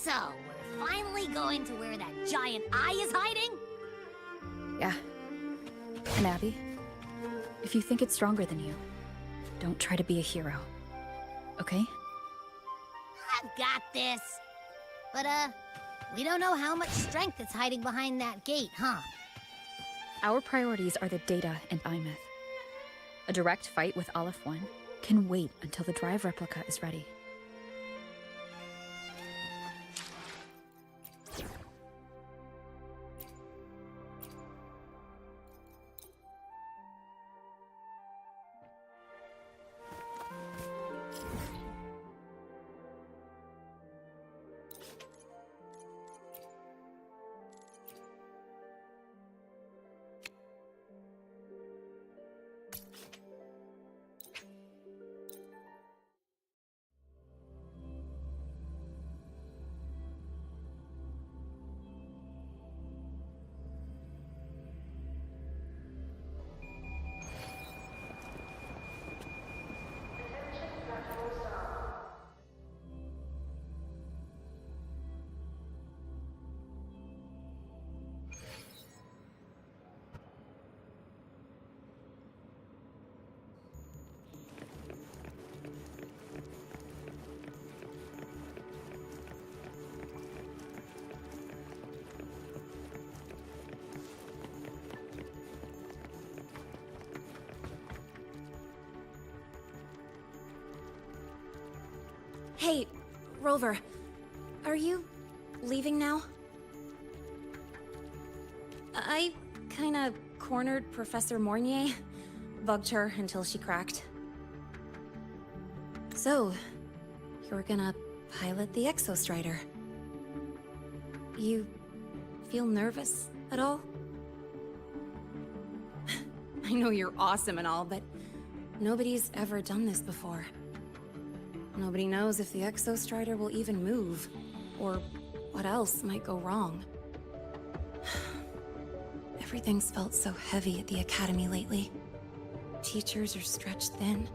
So, we're finally going to where that giant eye is hiding? Yeah. And Abby, if you think it's stronger than you, don't try to be a hero. Okay? I've got this. But, we don't know how much strength is hiding behind that gate, huh? Our priorities are the data and Imeth. A direct fight with Aleph 1 can wait until the drive replica is ready. Hey, Rover, are you leaving now? I kinda cornered Professor Mornier, bugged her until she cracked. So, you're gonna pilot the Exostrider. You feel nervous at all? I know you're awesome and all, but nobody's ever done this before. Nobody knows if the Exostrider will even move, or what else might go wrong. Everything's felt so heavy at the Academy lately. Teachers are stretched thin.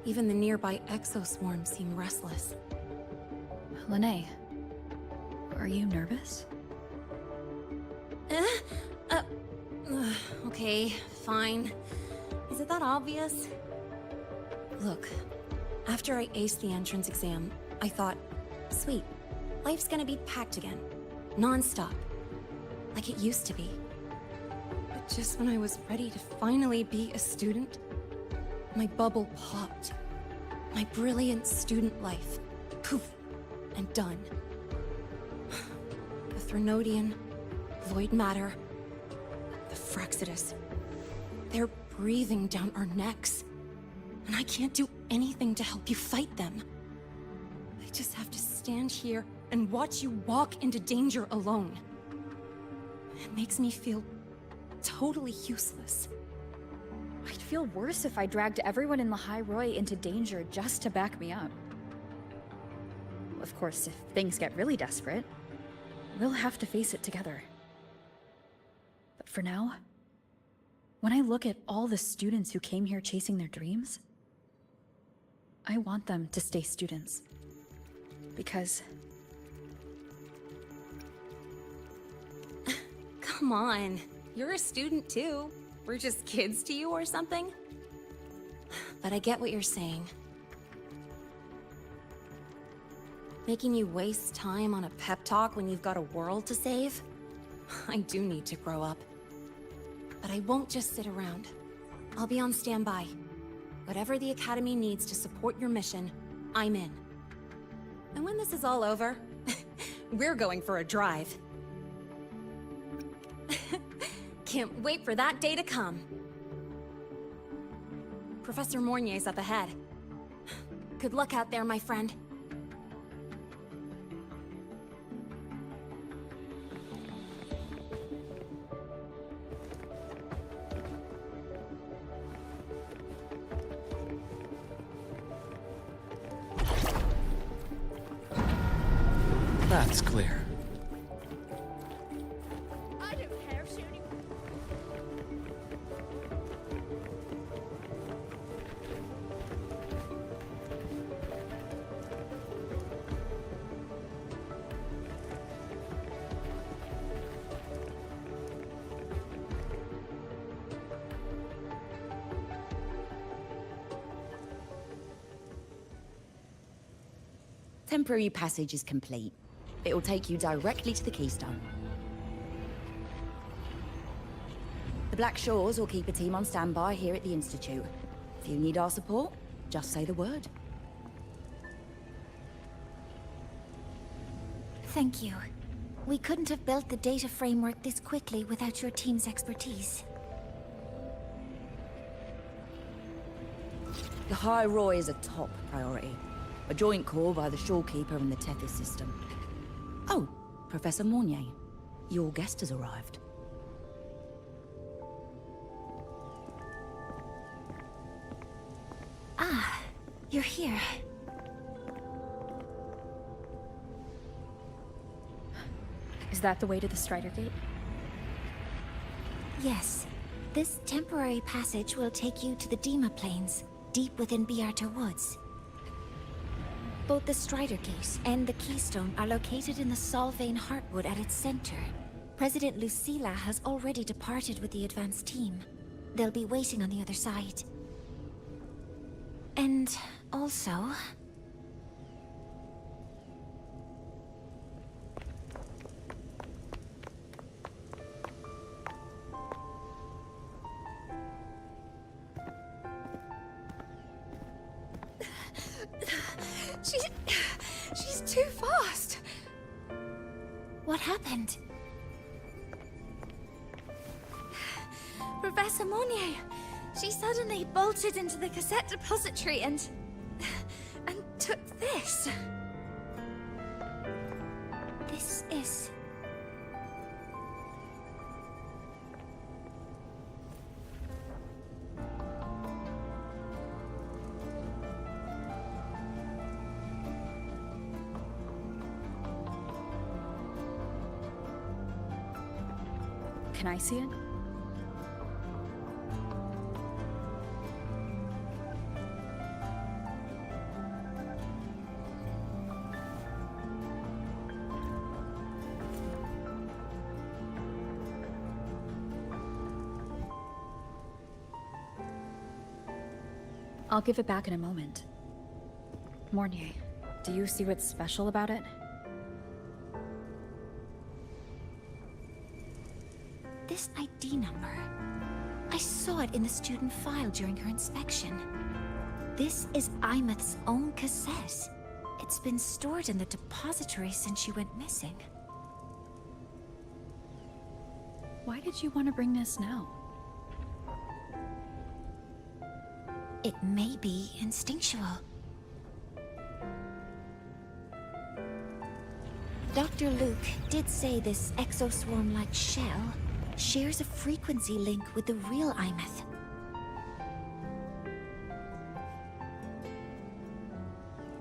Even the nearby exoswarms seem restless. Lene, are you nervous? Okay, fine. Is it that obvious? Look, after I aced the entrance exam, I thought, sweet, life's gonna be packed again. Non-stop. Like it used to be. But just when I was ready to finally be a student, my bubble popped. My brilliant student life, poof, and done. The Threnodian, void matter, the Frexidus. They're breathing down our necks. And I can't do anything to help you fight them. I just have to stand here and watch you walk into danger alone. It makes me feel totally useless. I'd feel worse if I dragged everyone in the High Roy into danger just to back me up. Of course, if things get really desperate, we'll have to face it together. But for now, when I look at all the students who came here chasing their dreams, I want them to stay students. Because... Come on, you're a student too. We're just kids to you or something? But I get what you're saying. Making you waste time on a pep talk when you've got a world to save? I do need to grow up. But I won't just sit around. I'll be on standby. Whatever the Academy needs to support your mission, I'm in. And when this is all over, we're going for a drive. Can't wait for that day to come. Professor Mornier's up ahead. Good luck out there, my friend. That's clear. I don't care shooting. Temporary passage is complete. It'll take you directly to the Keystone. The Black Shores will keep a team on standby here at the Institute. If you need our support, just say the word. Thank you. We couldn't have built the data framework this quickly without your team's expertise. The High Roy is a top priority. A joint call by the Shorekeeper and the Tethys system. Oh, Professor Mornier. Your guest has arrived. Ah, you're here. Is that the way to the Strider Gate? Yes. This temporary passage will take you to the Dima Plains, deep within Biarta Woods. Both the Strider Gate and the Keystone are located in the Solvane Heartwood at its center. President Lucilla has already departed with the advance team. They'll be waiting on the other side. And also... She's too fast. What happened? Professor Monnier, she suddenly bolted into the cassette depository and took this. This is... Can I see it? I'll give it back in a moment. Mornier, do you see what's special about it? This ID number. I saw it in the student file during her inspection. This is Imeth's own cassette. It's been stored in the depository since she went missing. Why did you want to bring this now? It may be instinctual. Dr. Luke did say this exoswarm-like shell shares a frequency link with the real Imeth.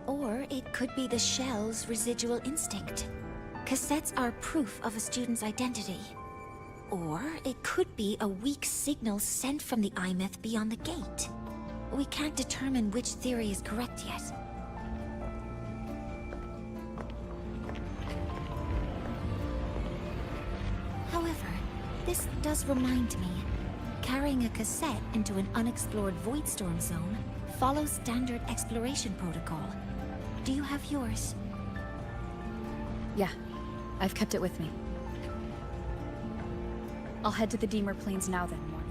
Or it could be the shell's residual instinct. Cassettes are proof of a student's identity. Or it could be a weak signal sent from the Imeth beyond the gate. We can't determine which theory is correct yet. However, this does remind me, carrying a cassette into an unexplored Voidstorm zone follows standard exploration protocol. Do you have yours? Yeah, I've kept it with me. I'll head to the Deemer Plains now then, Mornier.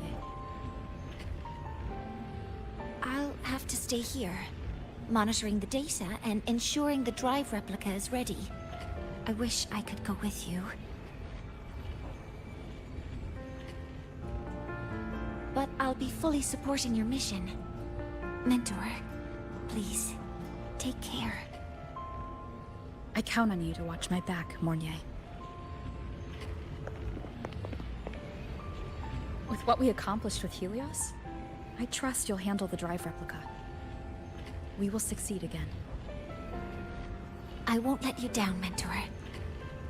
I'll have to stay here, monitoring the data and ensuring the drive replica is ready. I wish I could go with you. But I'll be fully supporting your mission. Mentor, please, take care. I count on you to watch my back, Mornier. With what we accomplished with Helios, I trust you'll handle the drive replica. We will succeed again. I won't let you down, Mentor.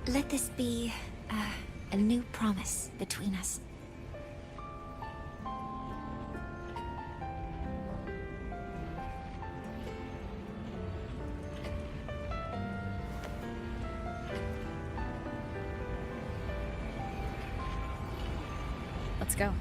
Let this be a new promise between us. Let's go.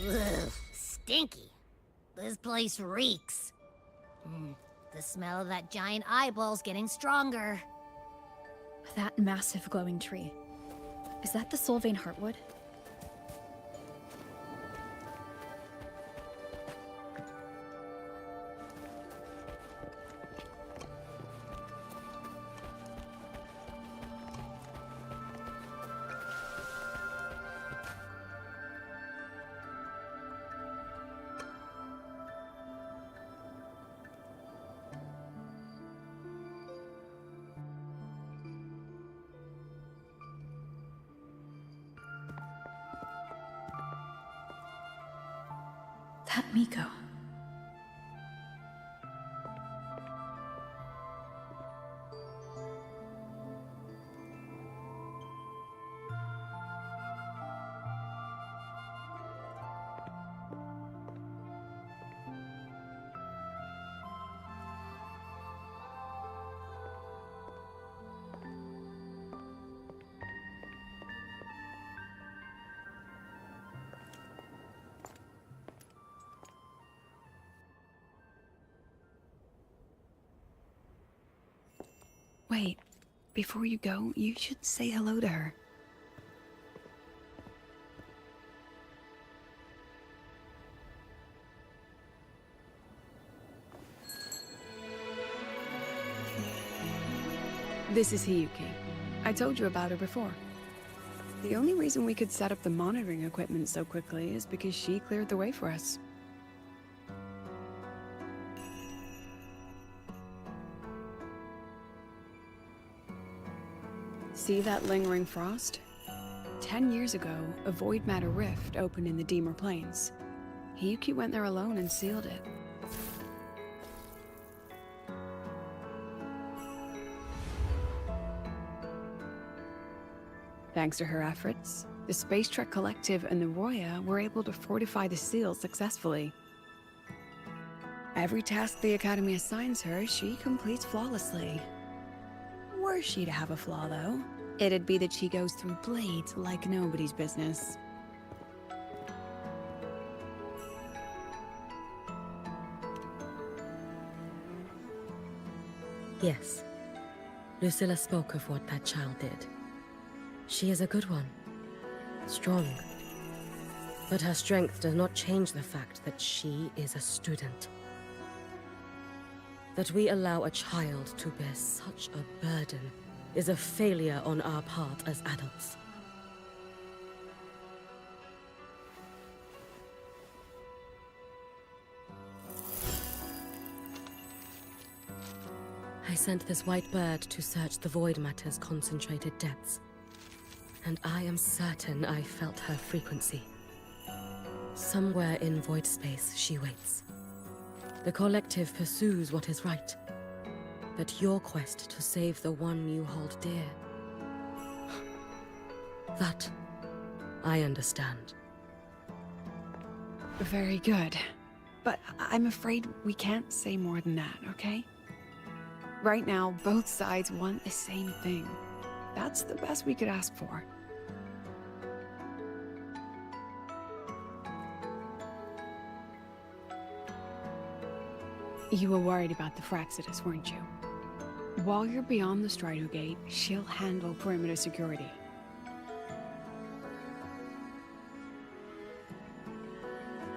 Ugh, stinky. This place reeks. The smell of that giant eyeball's getting stronger. That massive glowing tree. Is that the Solvane Heartwood? That Miko. Wait, before you go, you should say hello to her. This is Hiyuki. I told you about her before. The only reason we could set up the monitoring equipment so quickly is because she cleared the way for us. See that lingering frost? 10 years ago, a void matter rift opened in the Deemer Plains. Hiyuki went there alone and sealed it. Thanks to her efforts, the Space Trek Collective and the Roya were able to fortify the seal successfully. Every task the Academy assigns her, she completes flawlessly. Were she to have a flaw, though, it'd be that she goes through blades like nobody's business. Yes. Lucilla spoke of what that child did. She is a good one. Strong. But her strength does not change the fact that she is a student. That we allow a child to bear such a burden is a failure on our part as adults. I sent this white bird to search the void matter's concentrated depths. And I am certain I felt her frequency. Somewhere in void space, she waits. The collective pursues what is right. But your quest to save the one you hold dear... that, I understand. Very good. But I'm afraid we can't say more than that, okay? Right now, both sides want the same thing. That's the best we could ask for. You were worried about the Fraxidus, weren't you? While you're beyond the Strider Gate, she'll handle perimeter security.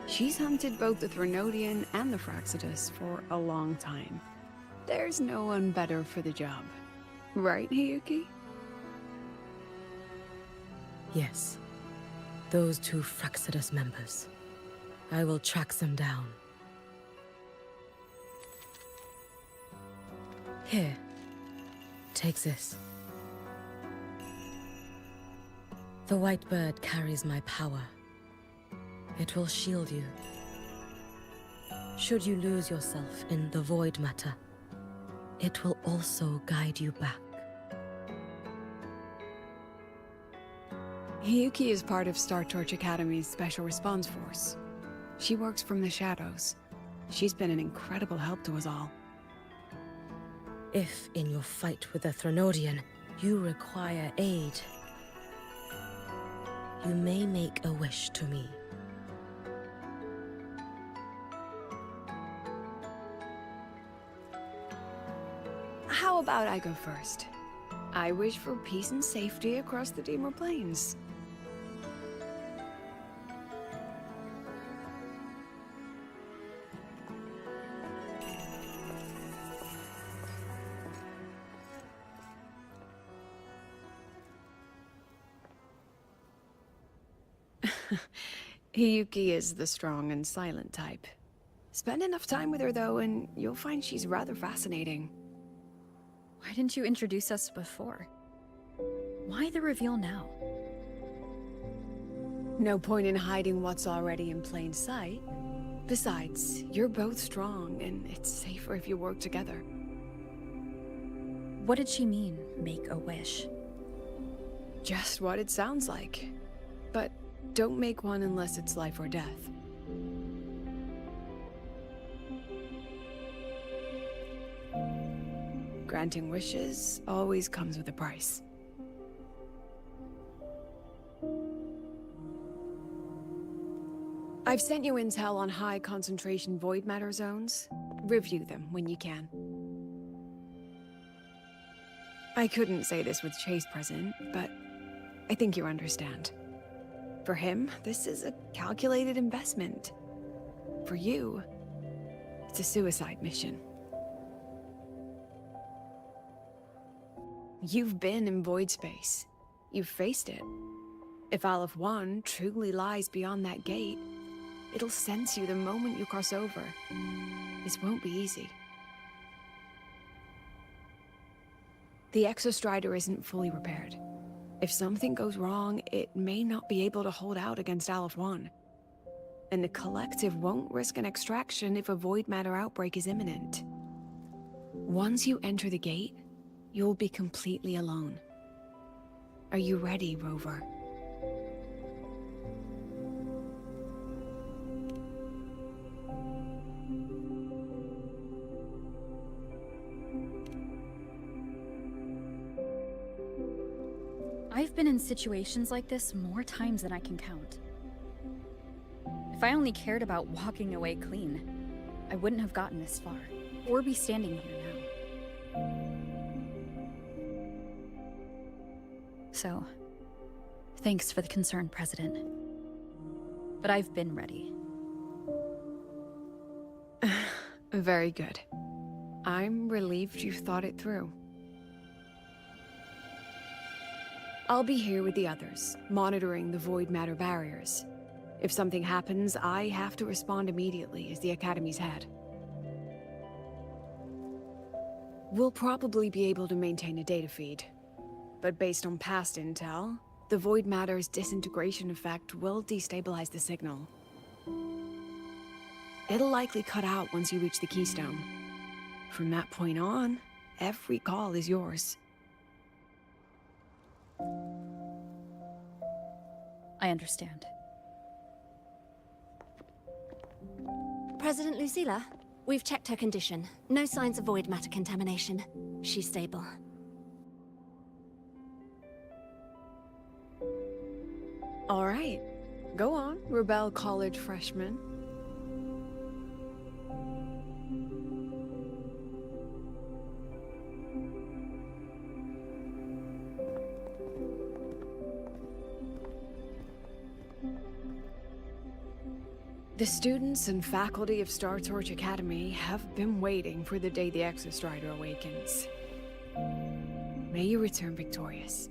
She's hunted both the Threnodian and the Fraxidus for a long time. There's no one better for the job. Right, Hiyuki? Yes. Those two Fraxidus members. I will track them down. Here. Take this. The white bird carries my power. It will shield you. Should you lose yourself in the void matter, it will also guide you back. Hiyuki is part of Star Torch Academy's Special Response Force. She works from the shadows. She's been an incredible help to us all. If, in your fight with the Threnodian, you require aid, you may make a wish to me. How about I go first? I wish for peace and safety across the Deemer Plains. Hiyuki is the strong and silent type. Spend enough time with her, though, and you'll find she's rather fascinating. Why didn't you introduce us before? Why the reveal now? No point in hiding what's already in plain sight. Besides, you're both strong, and it's safer if you work together. What did she mean, make a wish? Just what it sounds like. But don't make one unless it's life or death. Granting wishes always comes with a price. I've sent you intel on high concentration void matter zones. Review them when you can. I couldn't say this with Chase present, but I think you understand. For him, this is a calculated investment. For you, it's a suicide mission. You've been in void space. You've faced it. If Aleph 1 truly lies beyond that gate, it'll sense you the moment you cross over. This won't be easy. The Exostrider isn't fully repaired. If something goes wrong, it may not be able to hold out against Aleph 1. And the Collective won't risk an extraction if a void matter outbreak is imminent. Once you enter the gate, you'll be completely alone. Are you ready, Rover? I've been in situations like this more times than I can count. If I only cared about walking away clean, I wouldn't have gotten this far, or be standing here now. So, thanks for the concern, President. But I've been ready. Very good. I'm relieved you've thought it through. I'll be here with the others, monitoring the void matter barriers. If something happens, I have to respond immediately as the Academy's head. We'll probably be able to maintain a data feed. But based on past intel, the void matter's disintegration effect will destabilize the signal. It'll likely cut out once you reach the keystone. From that point on, every call is yours. I understand. President Lucilla, we've checked her condition. No signs of void matter contamination. She's stable. All right. Go on, Rebel College freshman. The students and faculty of Star Torch Academy have been waiting for the day the Exostrider awakens. May you return victorious.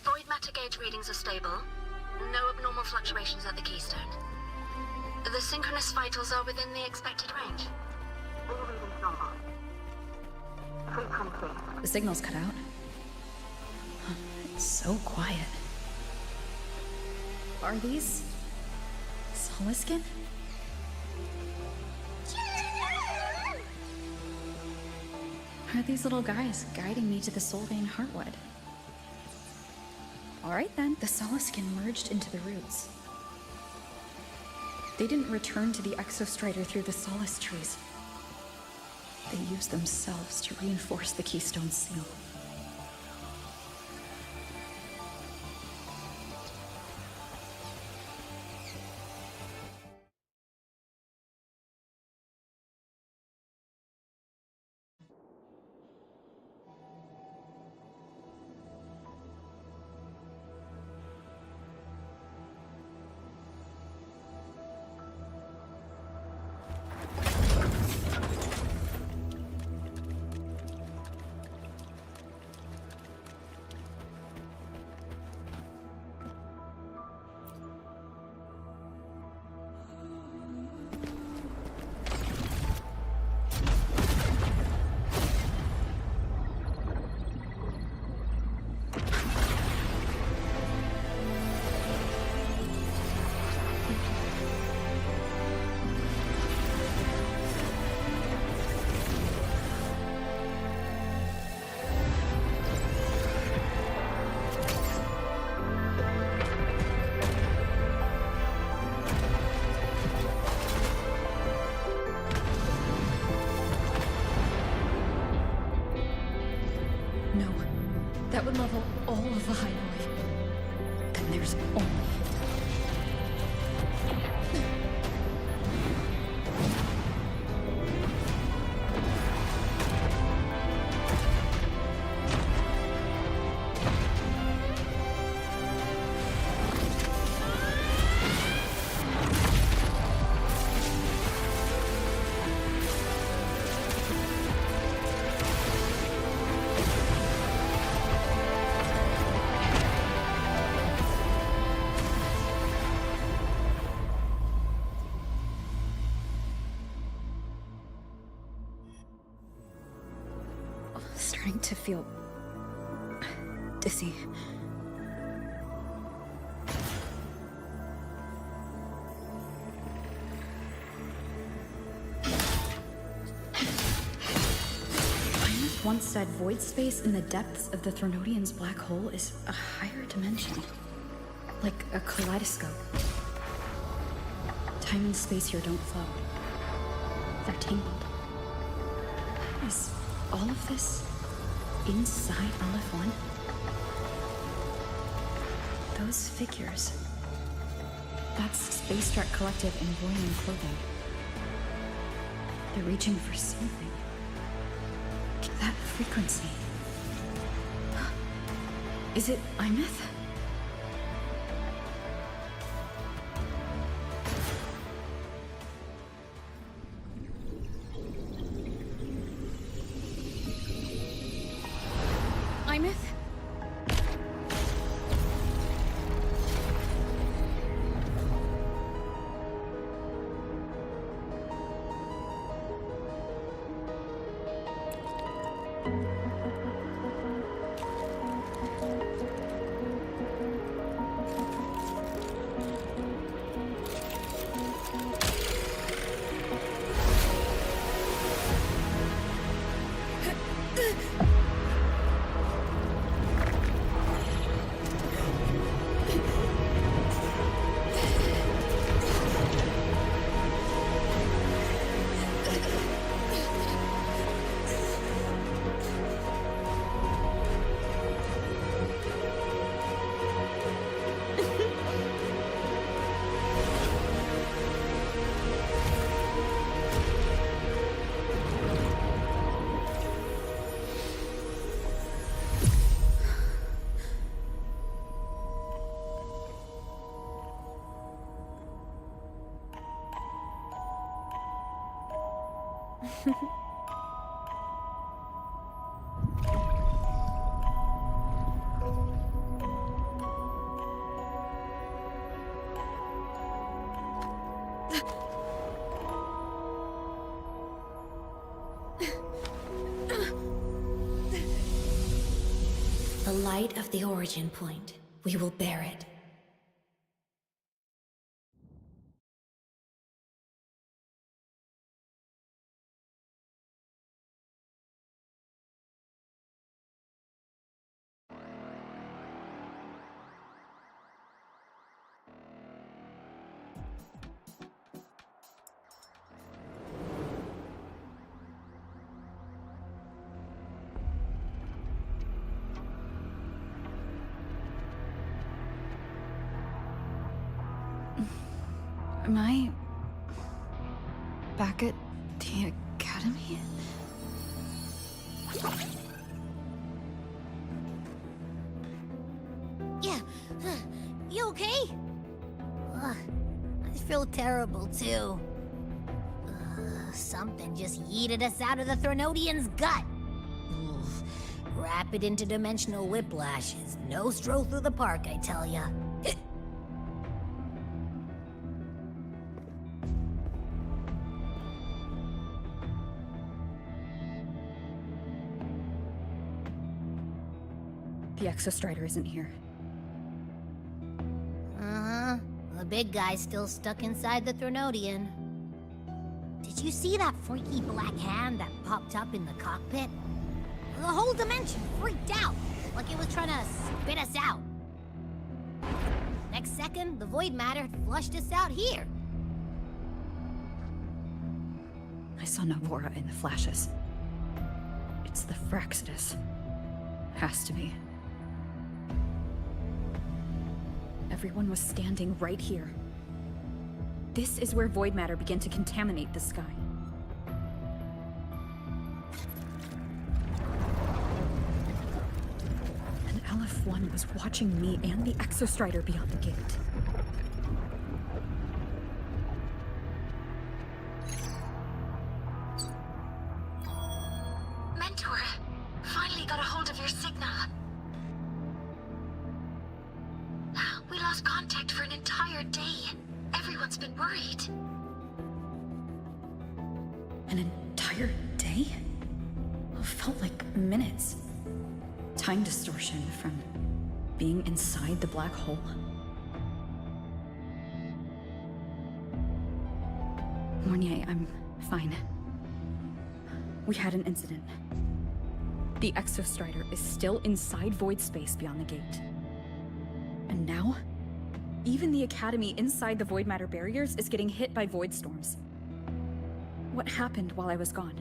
Void matter gauge readings are stable. No abnormal fluctuations at the keystone. The synchronous vitals are within the expected range. All readings normal. Frequency. The signal's cut out. Huh, it's so quiet. Are these... Soliskin? Are these little guys guiding me to the Solvane Heartwood? Alright then, the Soliskin merged into the roots. They didn't return to the Exostrider through the Solace trees. They used themselves to reinforce the Keystone seal. That would level all of the highway. Then there's only... Starting to feel... dizzy. Ines once said void space in the depths of the Threnodian's black hole is a higher dimension. Like a kaleidoscope. Time and space here don't flow. They're tangled. Is all of this inside LF1? Those figures. That's Space Shark Collective in Voynian clothing. They're reaching for something. That frequency. Is it Imeth? Imeth? The light of the origin point. We will bear it. Am I... back at the academy? Yeah. You okay? Ugh, I feel terrible, too. Something just yeeted us out of the Threnodian's gut. Ugh, rapid interdimensional whiplash is no stroll through the park, I tell ya. The Exostrider isn't here. Uh-huh. The big guy's still stuck inside the Threnodian. Did you see that freaky black hand that popped up in the cockpit? The whole dimension freaked out, like it was trying to spit us out. Next second, the void matter flushed us out here. I saw Navora in the flashes. It's the Fraxidus. Has to be. everyone was standing right here. This is where void matter began to contaminate the sky. And LF1 was watching me and the Exostrider beyond the gate. Mentor, finally got a hold of your signal. We lost contact for an entire day. Everyone's been worried. An entire day? It felt like minutes. Time distortion from being inside the black hole. Mornier, I'm fine. We had an incident. The Exostrider is still inside void space beyond the gate. And now, even the Academy inside the void matter barriers is getting hit by void storms. What happened while I was gone?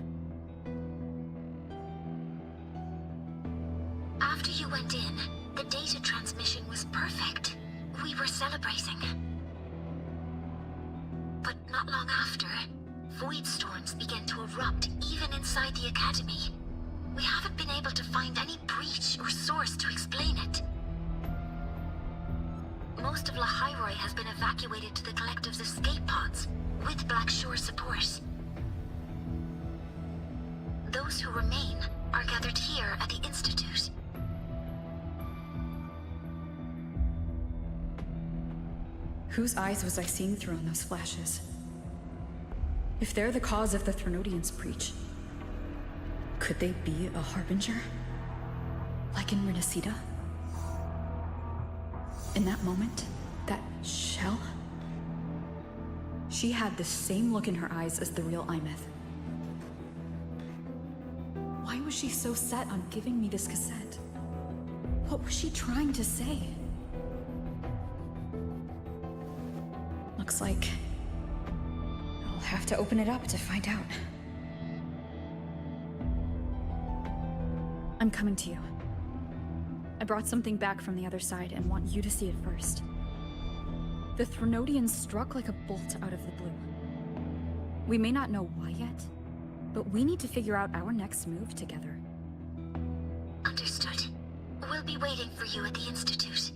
After you went in, the data transmission was perfect. We were celebrating. But not long after, void storms began to erupt even inside the Academy. We haven't been able to find any breach or source to explain it. Most of La Hyroi has been evacuated to the Collective's escape pods, with Black Shore support. Those who remain are gathered here at the Institute. Whose eyes was I seeing through on those flashes? If they're the cause of the Threnodians' breach, could they be a harbinger? Like in Renacida? In that moment, that shell? She had the same look in her eyes as the real Imeth. Why was she so set on giving me this cassette? What was she trying to say? Looks like I'll have to open it up to find out. I'm coming to you. I brought something back from the other side and want you to see it first. The Threnodians struck like a bolt out of the blue. We may not know why yet, but we need to figure out our next move together. Understood. We'll be waiting for you at the Institute.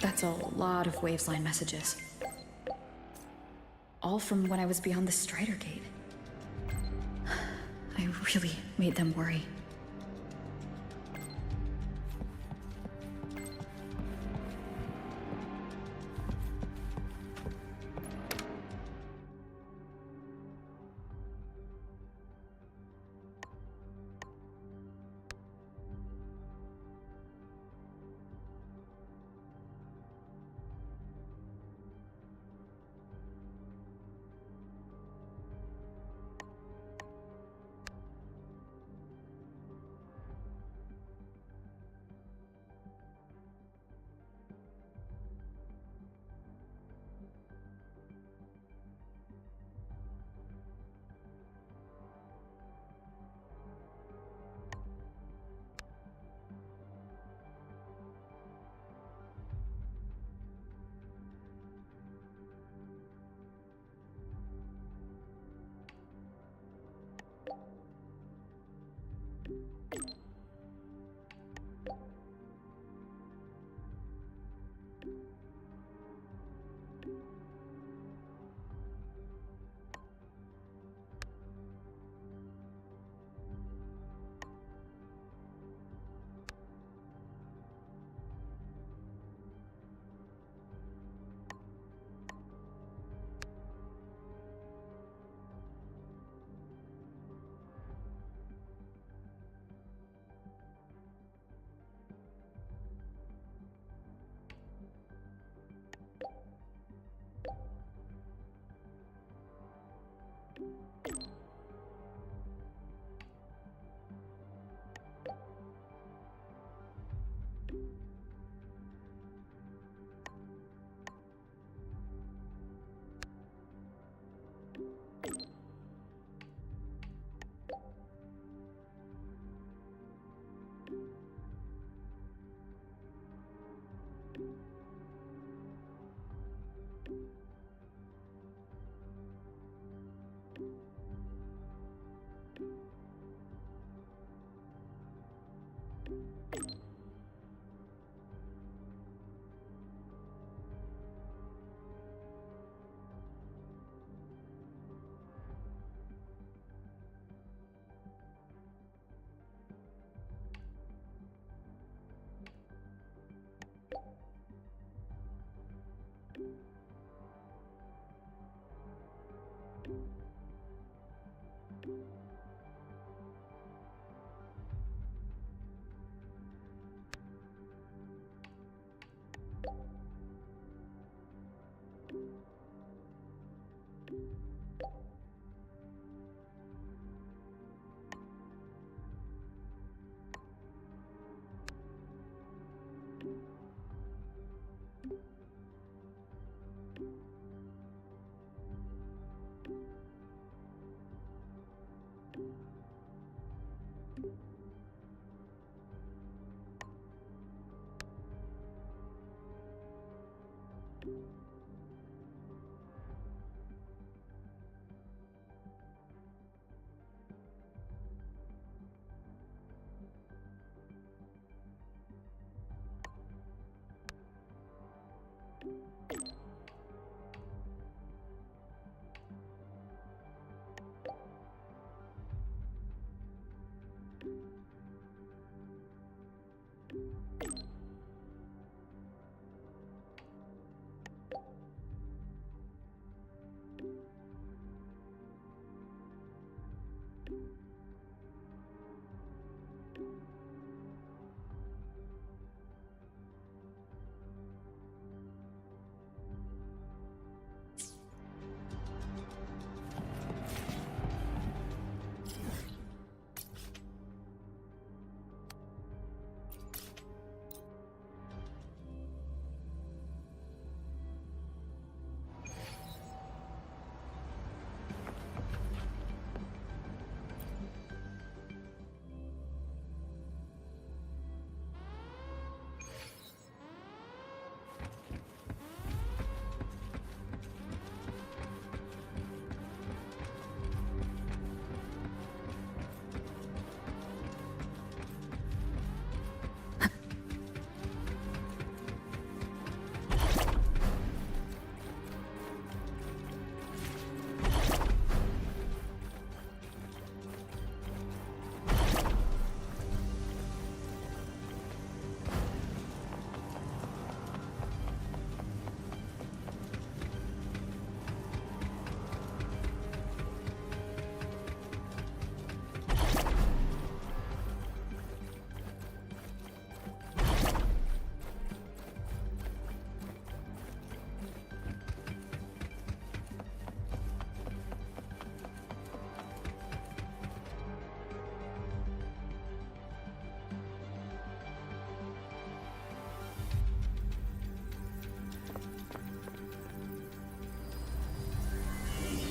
That's a lot of Wavesline messages. All from when I was beyond the Strider Gate. I really made them worry.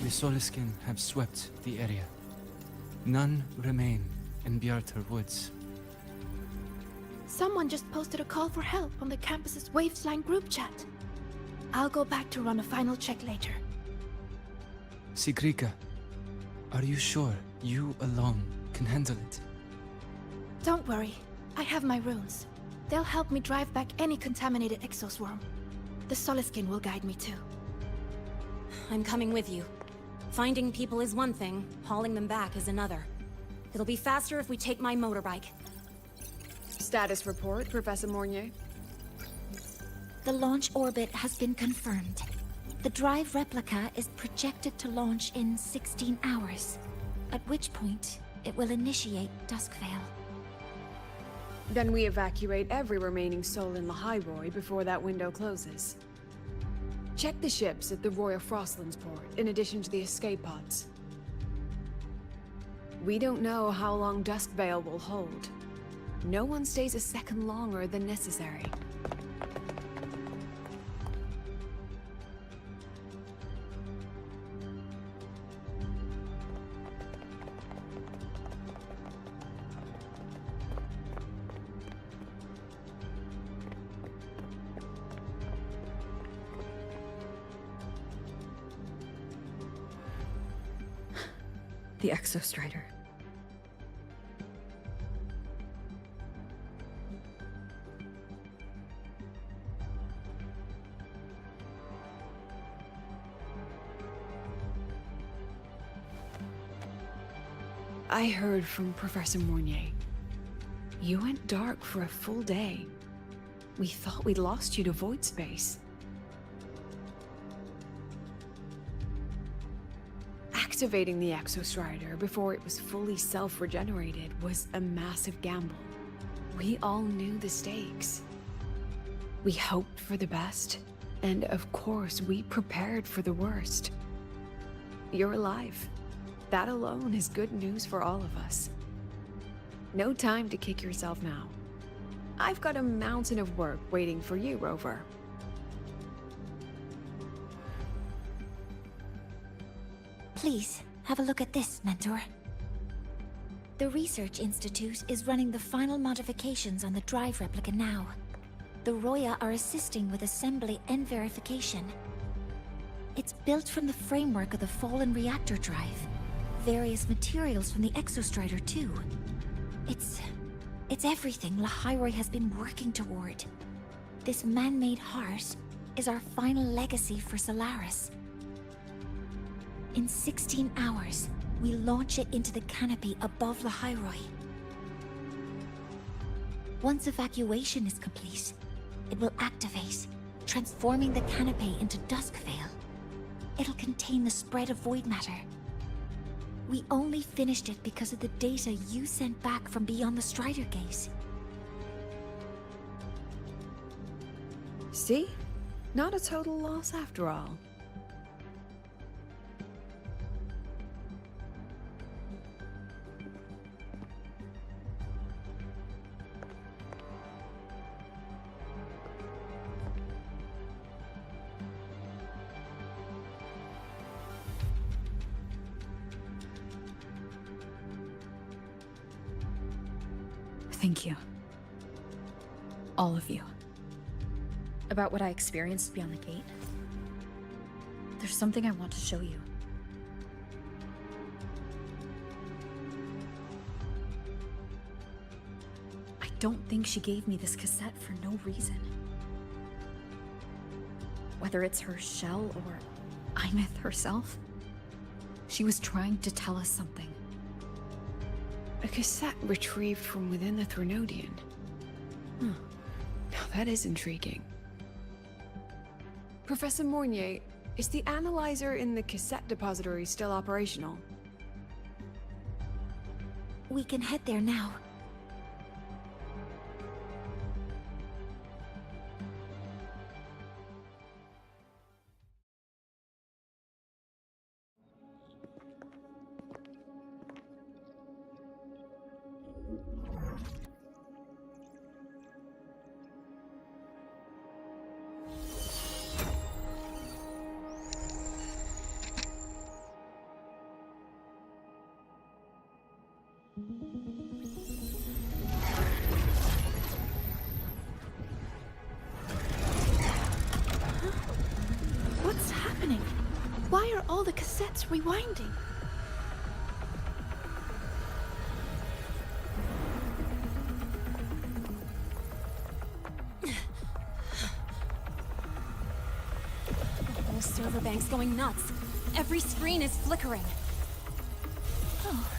The Soliskin have swept the area. None remain in Bjartar Woods. Someone just posted a call for help on the campus's Waveslang group chat. I'll go back to run a final check later. Sigrika, are you sure you alone can handle it? Don't worry, I have my runes. They'll help me drive back any contaminated exoswarm. The Soliskin will guide me too. I'm coming with you. Finding people is one thing, hauling them back is another. It'll be faster if we take my motorbike. Status report, Professor Mornier. The launch orbit has been confirmed. The drive replica is projected to launch in 16 hours, at which point it will initiate Duskvale. Then we evacuate every remaining soul in Lahairoi before that window closes. Check the ships at the Royal Frostlands port, in addition to the escape pods. We don't know how long Duskvale will hold. No one stays a second longer than necessary. The Exostrider. I heard from Professor Mornier. You went dark for a full day. We thought we'd lost you to void space. Activating the Exostrider before it was fully self-regenerated was a massive gamble. We all knew the stakes. We hoped for the best, and of course we prepared for the worst. You're alive. That alone is good news for all of us. No time to kick yourself now. I've got a mountain of work waiting for you, Rover. Please, have a look at this, Mentor. The Research Institute is running the final modifications on the drive replica now. The Roya are assisting with assembly and verification. It's built from the framework of the fallen reactor drive. Various materials from the Exostrider, too. It's everything Lahairoi has been working toward. This man-made heart is our final legacy for Solaris. In 16 hours, we launch it into the canopy above Lahairoi. Once evacuation is complete, it will activate, transforming the canopy into Duskvale. It'll contain the spread of void matter. We only finished it because of the data you sent back from beyond the Strider Gate. See? Not a total loss after all. Thank you. All of you. About what I experienced beyond the gate. There's something I want to show you. I don't think she gave me this cassette for no reason. Whether it's her shell or Imeth herself, she was trying to tell us something. A cassette retrieved from within the Threnodian. Huh. Now that is intriguing. Professor Mornier, is the analyzer in the cassette depository still operational? We can head there now. What's happening? Why are all the cassettes rewinding? The whole server bank's going nuts. Every screen is flickering. Oh.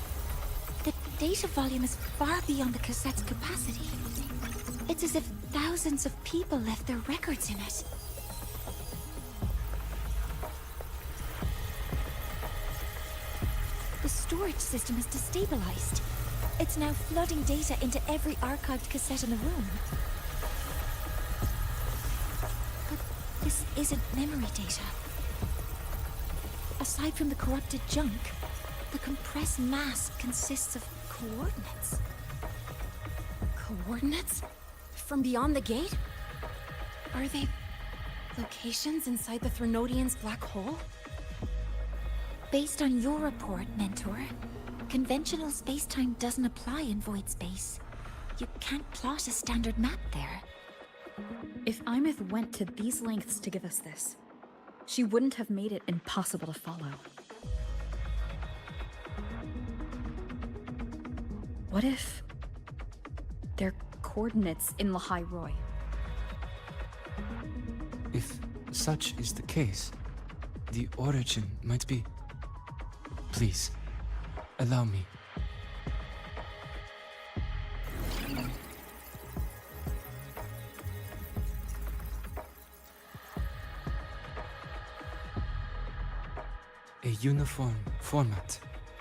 The data volume is far beyond the cassette's capacity. It's as if thousands of people left their records in it. The storage system is destabilized. It's now flooding data into every archived cassette in the room. But this isn't memory data. Aside from the corrupted junk, the compressed mass consists of coordinates. Coordinates? From beyond the gate? Are they locations inside the Threnodian's black hole? Based on your report, Mentor, conventional space-time doesn't apply in void space. You can't plot a standard map there. If Imeth went to these lengths to give us this, she wouldn't have made it impossible to follow. What if they're coordinates in Lahai Roy? If such is the case, the origin might be... Please, allow me. A uniform format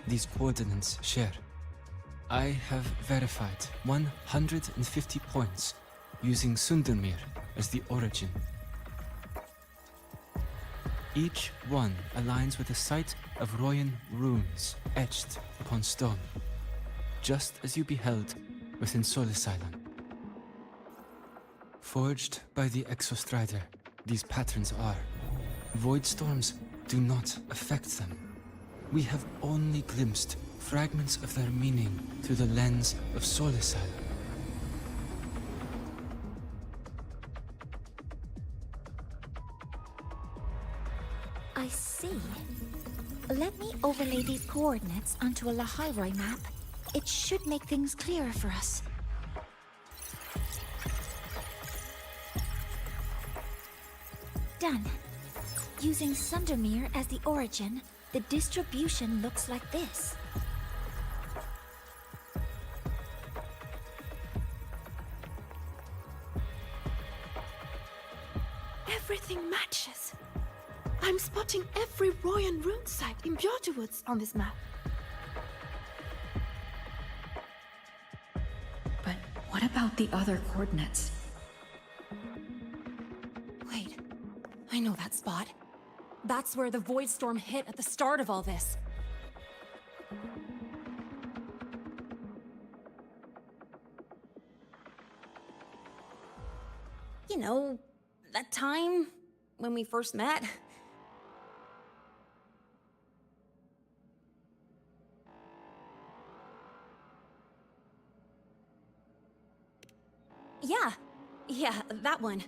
these coordinates share. I have verified 150 points using Sundermere as the origin. Each one aligns with a site of Royan runes etched upon stone, just as you beheld within Solisylon. Forged by the Exostrider, these patterns are. Void storms do not affect them. We have only glimpsed fragments of their meaning through the lens of Solisylon. I see. Let me overlay these coordinates onto a Lahairoi map. It should make things clearer for us. Done. Using Sundermere as the origin, the distribution looks like this. Everything matches. I'm spotting every Royan rune site in Bjorterwoods on this map. What about the other coordinates? Wait, I know that spot. That's where the Void Storm hit at the start of all this. You know, that time when we first met. Yeah, that one.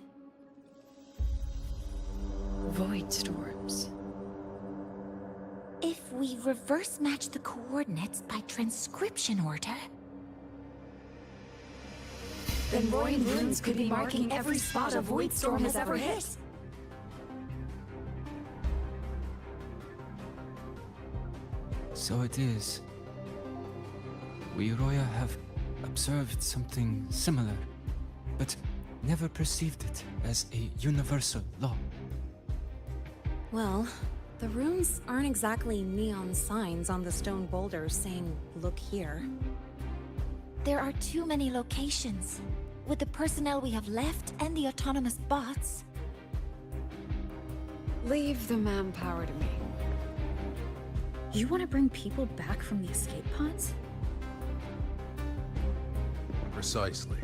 Void storms. If we reverse match the coordinates by transcription order... Then Royan runes could be marking every spot a Void Storm has ever hit. So it is. We Roya have observed something similar, but never perceived it as a universal law. Well, the runes aren't exactly neon signs on the stone boulders saying, "Look here." There are too many locations. With the personnel we have left and the autonomous bots... Leave the manpower to me. You want to bring people back from the escape pods? Precisely.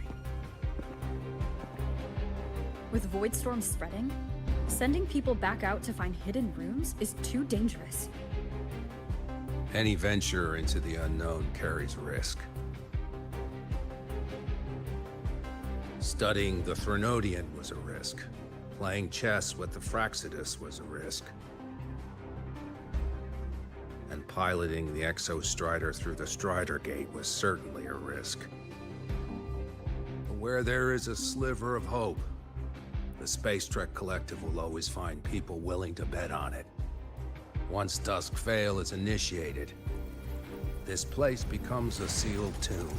With Void Storm spreading, sending people back out to find hidden runes is too dangerous. Any venture into the unknown carries risk. Studying the Threnodian was a risk. Playing chess with the Fraxidus was a risk. And piloting the Exostrider through the Strider Gate was certainly a risk. But where there is a sliver of hope, the Space Trek Collective will always find people willing to bet on it. Once Dusk Vale is initiated, this place becomes a sealed tomb.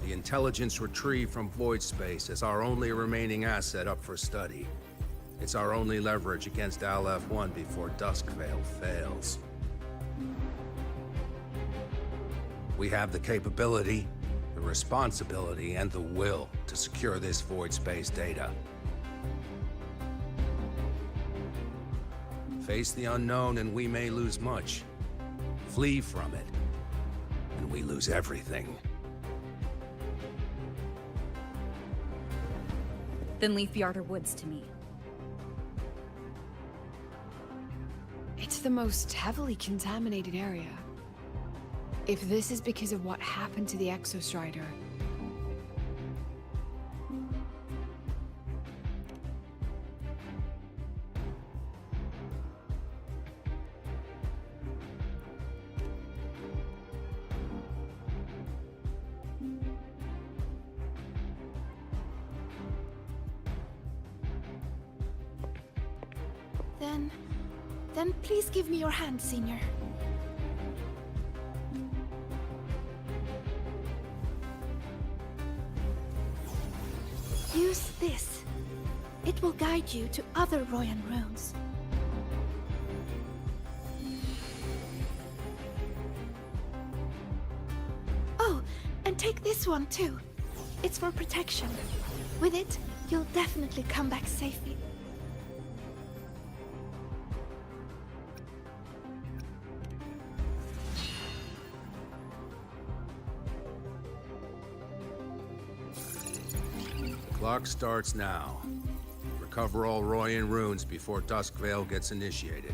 The intelligence retrieved from void space is our only remaining asset up for study. It's our only leverage against Aleph-1 before Dusk Vale fails. We have the capability, the responsibility, and the will to secure this void space data. Face the unknown and we may lose much. Flee from it, and we lose everything. Then leave the Outer Woods to me. It's the most heavily contaminated area. If this is because of what happened to the Exostrider... Then please give me your hand, Senior. Use this. It will guide you to other Royan runes. Oh, and take this one too. It's for protection. With it, you'll definitely come back safely. Clock starts now. Recover all Royan runes before Dusk Vale gets initiated.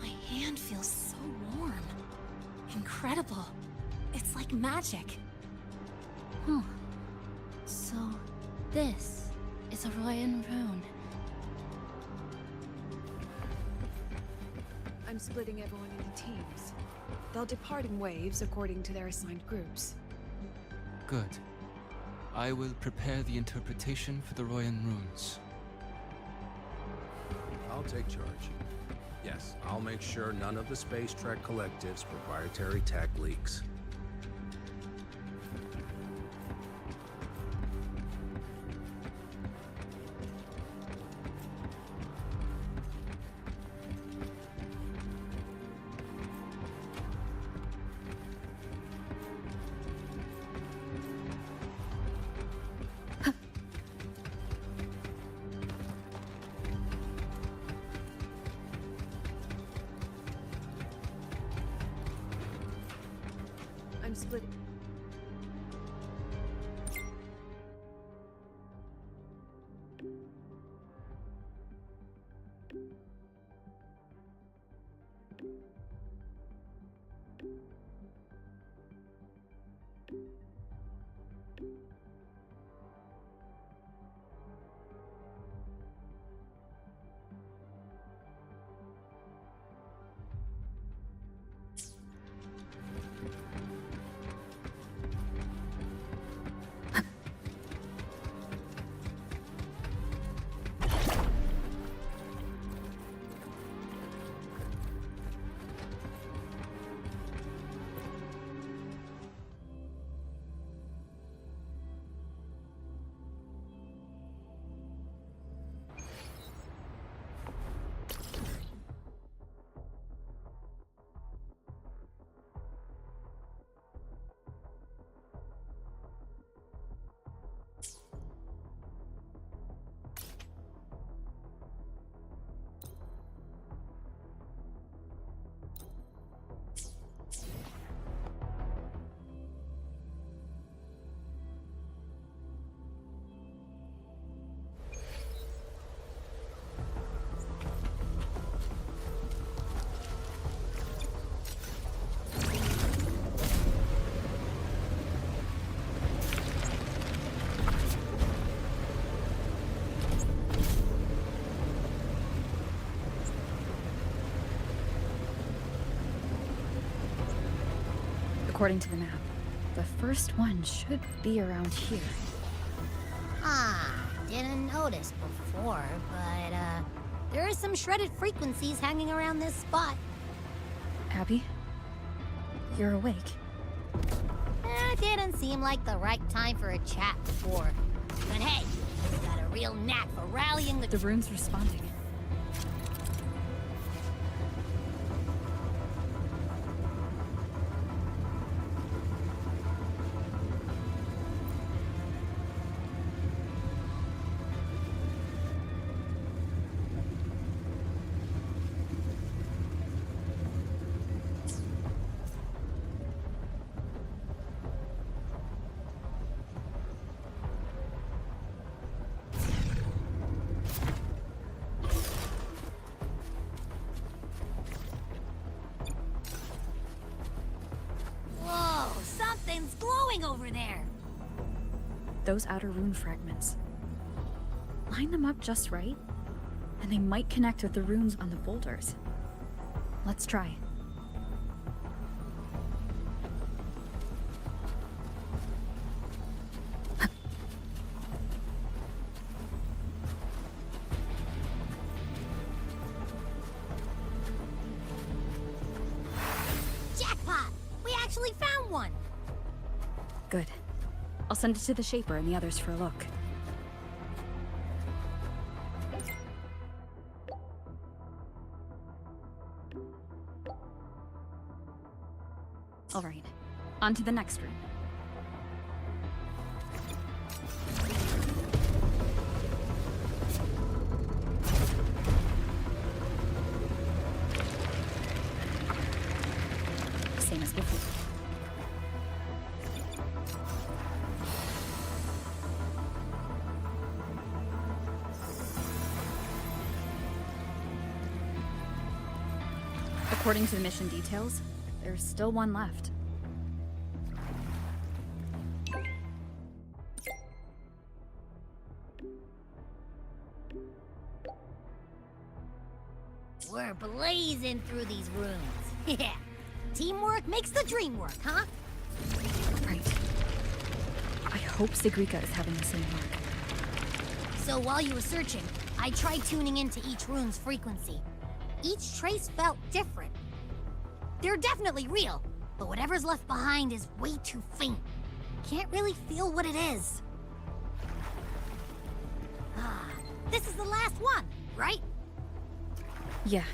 My hand feels so warm. Incredible. It's like magic. Huh. So, this is a Royan rune. I'm splitting everyone into teams. They'll depart in waves according to their assigned groups. Good. I will prepare the interpretation for the Royan runes. I'll take charge. Yes, I'll make sure none of the Space Trek Collective's proprietary tech leaks. I'm split. According to the map, the first one should be around here. Didn't notice before, but, there are some shredded frequencies hanging around this spot. Abby? You're awake. Didn't seem like the right time for a chat before. But hey, you got a real knack for rallying The room's responding. Something's glowing over there! Those outer rune fragments. Line them up just right, and they might connect with the runes on the boulders. Let's try. Jackpot! We actually found one! Good. I'll send it to the Shaper and the others for a look. All right, on to the next room. Same as before. According to the mission details, there's still one left. We're blazing through these rooms. Yeah. Teamwork makes the dream work, huh? Right. I hope Sigrika is having the same luck. So while you were searching, I tried tuning into each rune's frequency. Each trace felt different. They're definitely real, but whatever's left behind is way too faint. Can't really feel what it is. Ah, this is the last one, right? Yeah.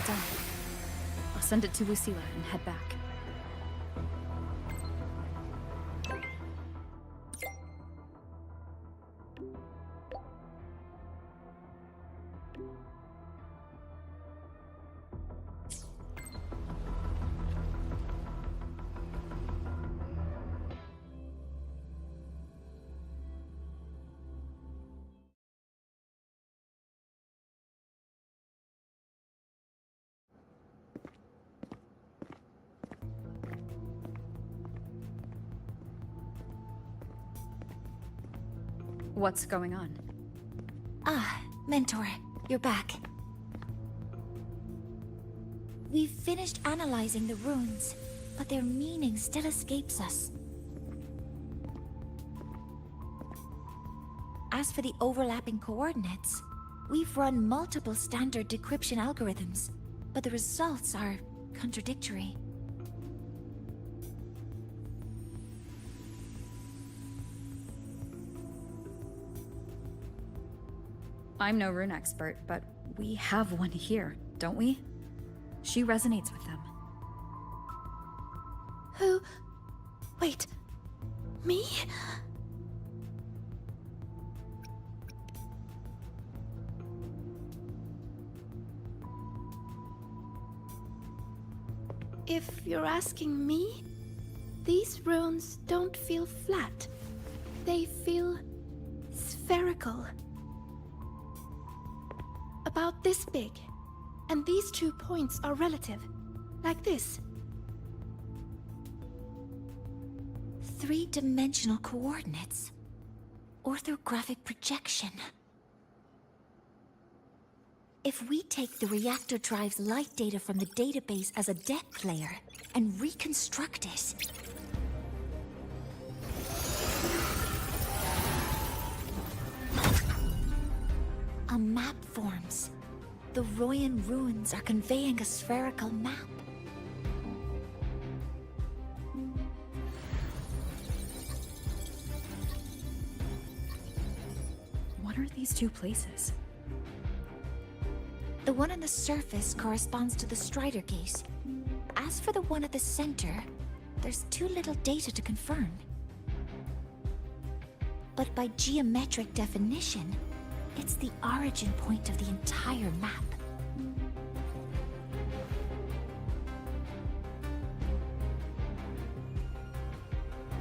Done. I'll send it to Lucilla and head back. What's going on? Ah, Mentor, you're back. We've finished analyzing the runes, but their meaning still escapes us. As for the overlapping coordinates, we've run multiple standard decryption algorithms, but the results are contradictory. I'm no rune expert, but we have one here, don't we? She resonates with them. Who? Wait. Me? If you're asking me, these runes don't feel flat. They feel spherical. About this big. And these 2 points are relative. Like this. 3-dimensional coordinates. Orthographic projection. If we take the reactor drive's light data from the database as a deck layer and reconstruct it... a map forms. The Royan ruins are conveying a spherical map. What are these 2 places? The one on the surface corresponds to the Strider Gate. As for the one at the center, there's too little data to confirm. But by geometric definition, it's the origin point of the entire map.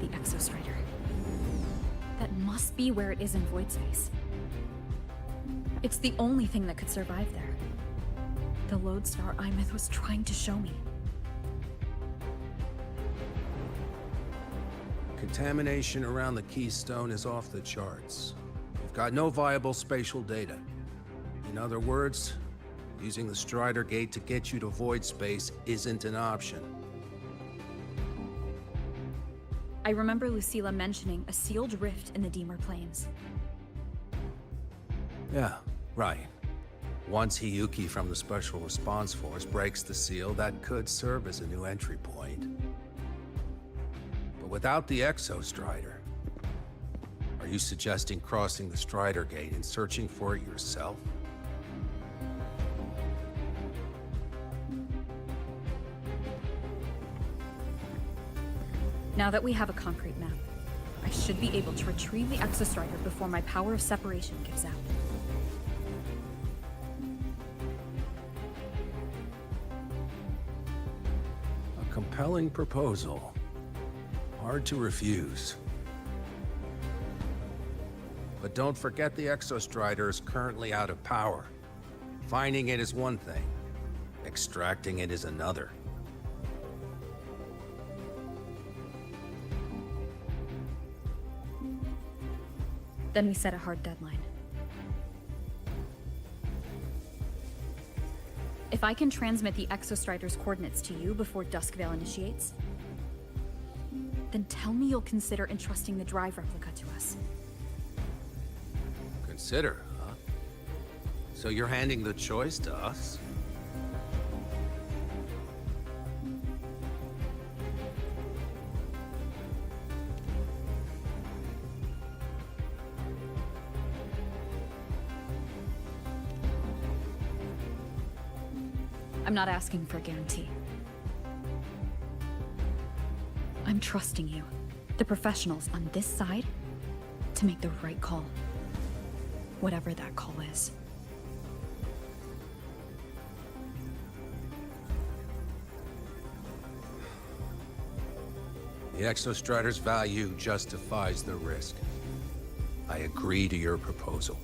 The Exostrider. That must be where it is in void space. It's the only thing that could survive there. The lodestar Imeth was trying to show me. Contamination around the Keystone is off the charts. We've got no viable spatial data. In other words, using the Strider Gate to get you to void space isn't an option. I remember Lucilla mentioning a sealed rift in the Deemer Plains. Yeah, right. Once Hiyuki from the Special Response Force breaks the seal, that could serve as a new entry point. But without the Exostrider, are you suggesting crossing the Strider Gate and searching for it yourself? Now that we have a concrete map, I should be able to retrieve the Exostrider before my power of separation gives out. A compelling proposal. Hard to refuse. But don't forget the Exostrider is currently out of power. Finding it is one thing. Extracting it is another. Then we set a hard deadline. If I can transmit the Exostrider's coordinates to you before Duskvale initiates, then tell me you'll consider entrusting the drive replica to us. Consider, huh? So you're handing the choice to us? I'm not asking for a guarantee. I'm trusting you, the professionals on this side, to make the right call. Whatever that call is. The Exostrider's value justifies the risk. I agree to your proposal.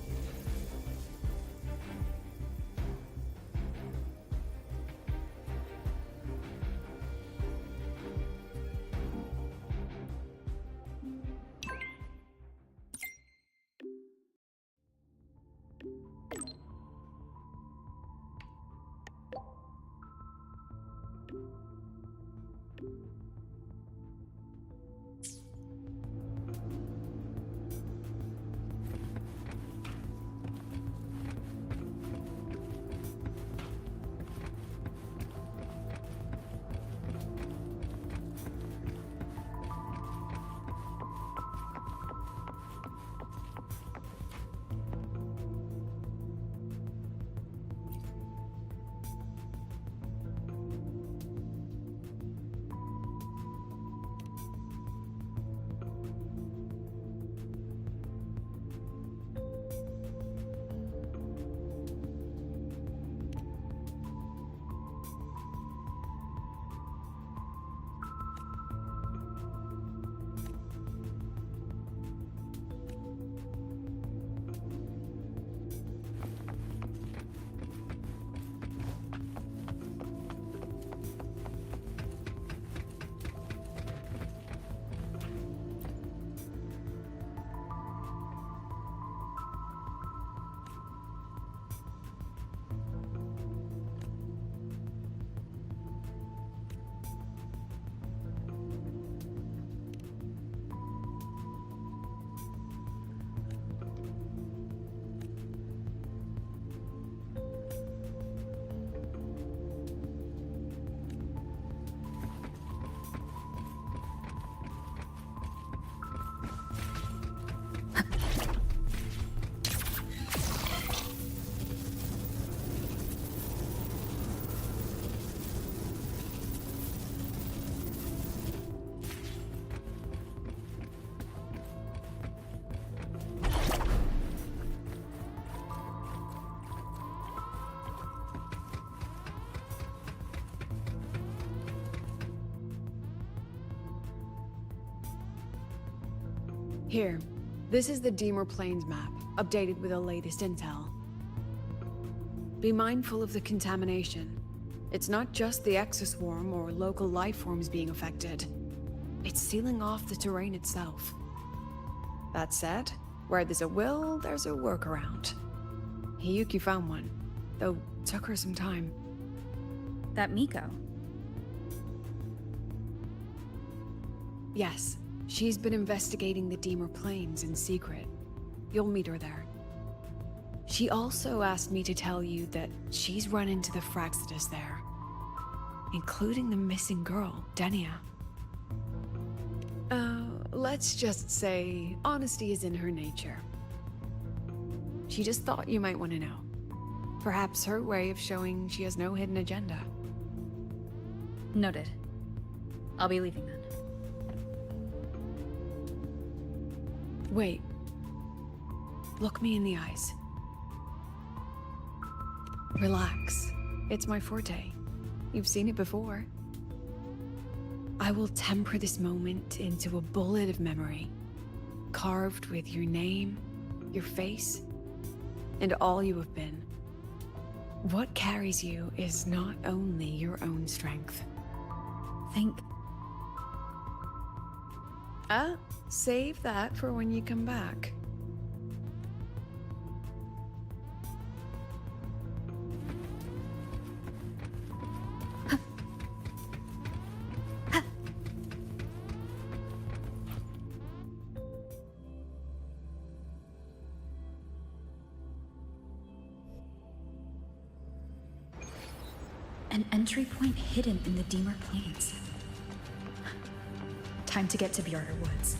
Here, this is the Deemer Plains map, updated with the latest intel. Be mindful of the contamination. It's not just the exoswarm or local life forms being affected. It's sealing off the terrain itself. That said, where there's a will, there's a workaround. Hiyuki found one, though took her some time. That Miko. Yes, she's been investigating the Deemer Plains in secret. You'll meet her there. She also asked me to tell you that she's run into the Fraxitus there, including the missing girl, Denia. Let's just say honesty is in her nature. She just thought you might want to know. Perhaps her way of showing she has no hidden agenda. Noted. I'll be leaving then. Wait. Look me in the eyes. Relax. It's my forte. You've seen it before. I will temper this moment into a bullet of memory, carved with your name, your face, and all you have been. What carries you is not only your own strength. Think. Save that for when you come back. An entry point hidden in the Deemer Plains. Time to get to Bjarter Woods.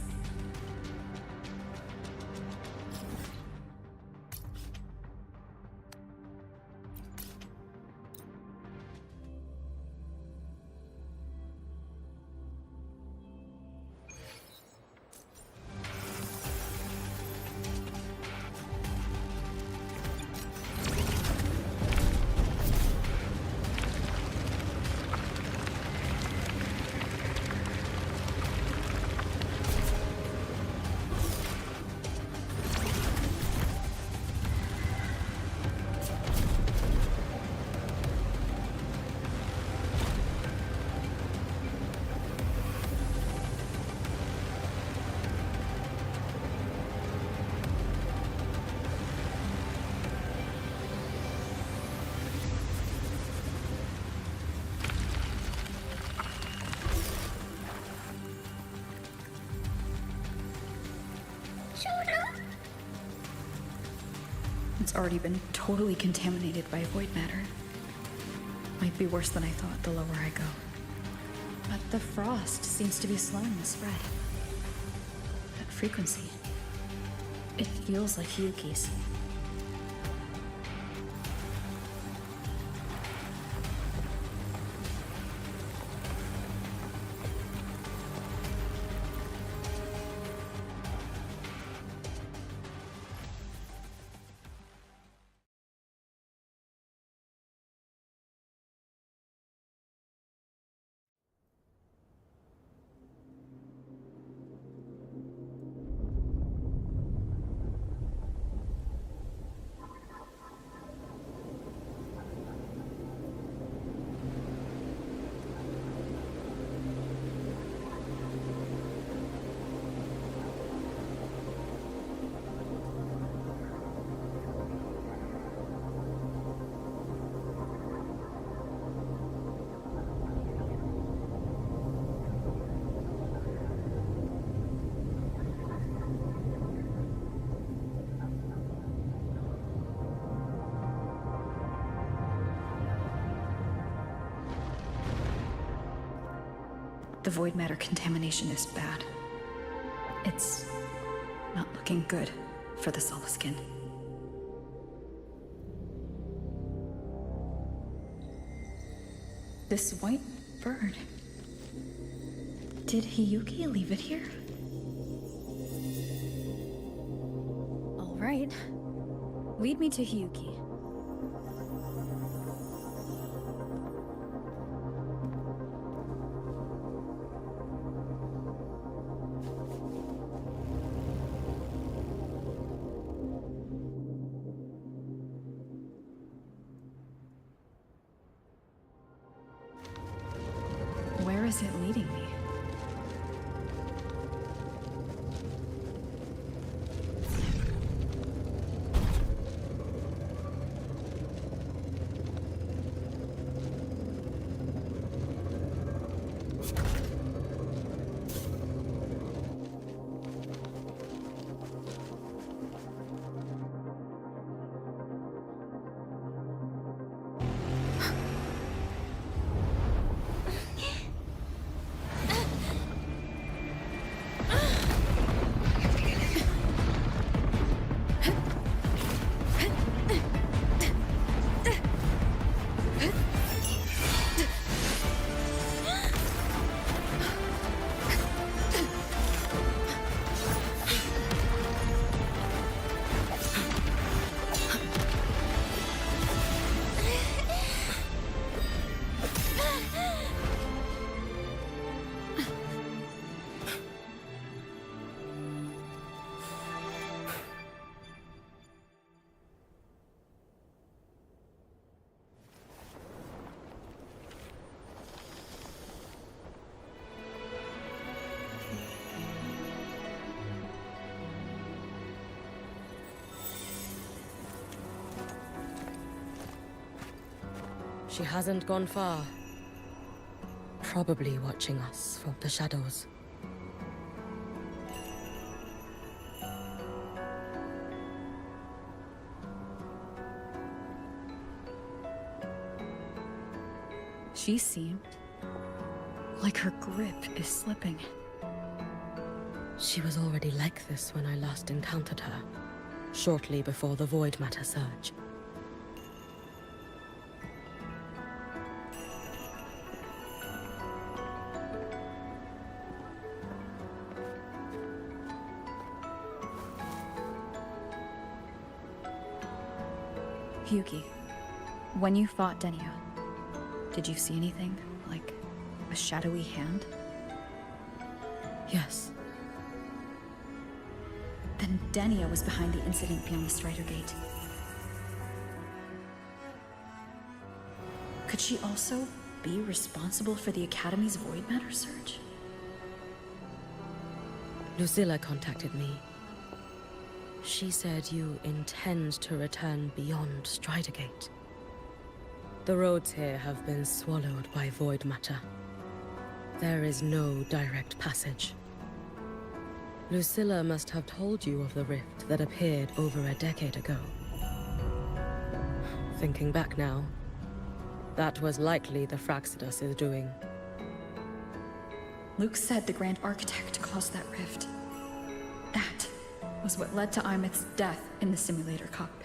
It's already been totally contaminated by void matter. Might be worse than I thought the lower I go. But the frost seems to be slowing the spread. That frequency. It feels like Hiyuki's. The void matter contamination is bad. It's not looking good for the Solaskin. This white bird. Did Hiyuki leave it here? All right. Lead me to Hiyuki. Where is it leading me? She hasn't gone far. Probably watching us from the shadows. She seemed like her grip is slipping. She was already like this when I last encountered her, shortly before the Void Matter surge. Yuki, when you fought Denia, did you see anything? Like a shadowy hand? Yes. Then Denia was behind the incident beyond the Strider Gate. Could she also be responsible for the Academy's Void Matter surge? Lucilla contacted me. She said you intend to return beyond Strider Gate. The roads here have been swallowed by Void Matter. There is no direct passage. Lucilla must have told you of the rift that appeared over a decade ago. Thinking back now, that was likely the Fraxidus' doing. Luke said the Grand Architect caused that rift. That was what led to Imeth's death in the simulator cockpit.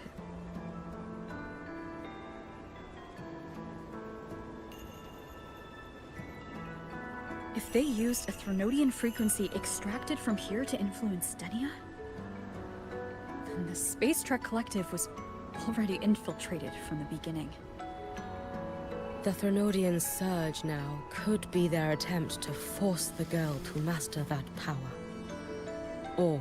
If they used a Threnodian frequency extracted from here to influence Denia, then the Space Trek Collective was already infiltrated from the beginning. The Threnodian surge now could be their attempt to force the girl to master that power. Or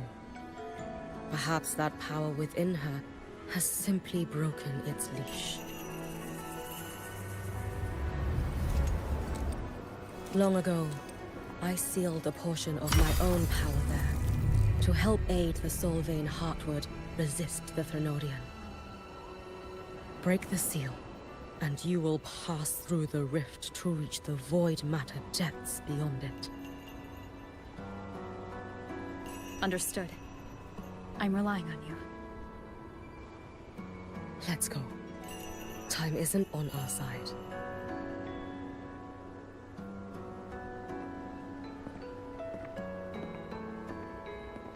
perhaps that power within her has simply broken its leash. Long ago, I sealed a portion of my own power there to help aid the Solvane Heartwood resist the Threnodian. Break the seal, and you will pass through the rift to reach the Void Matter depths beyond it. Understood. I'm relying on you. Let's go. Time isn't on our side.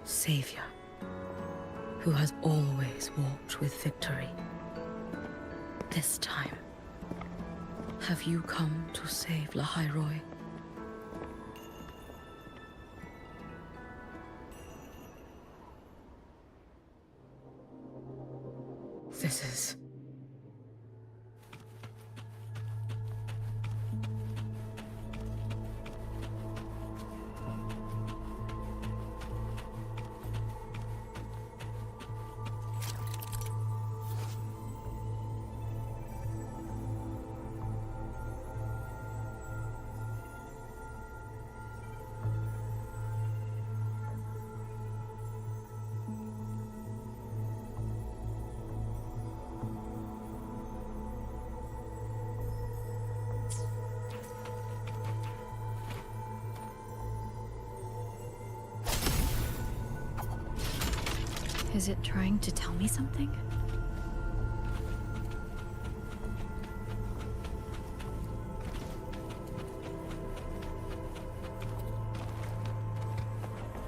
Savior, who has always walked with victory. This time, have you come to save Lahairoi? This is... Is it trying to tell me something?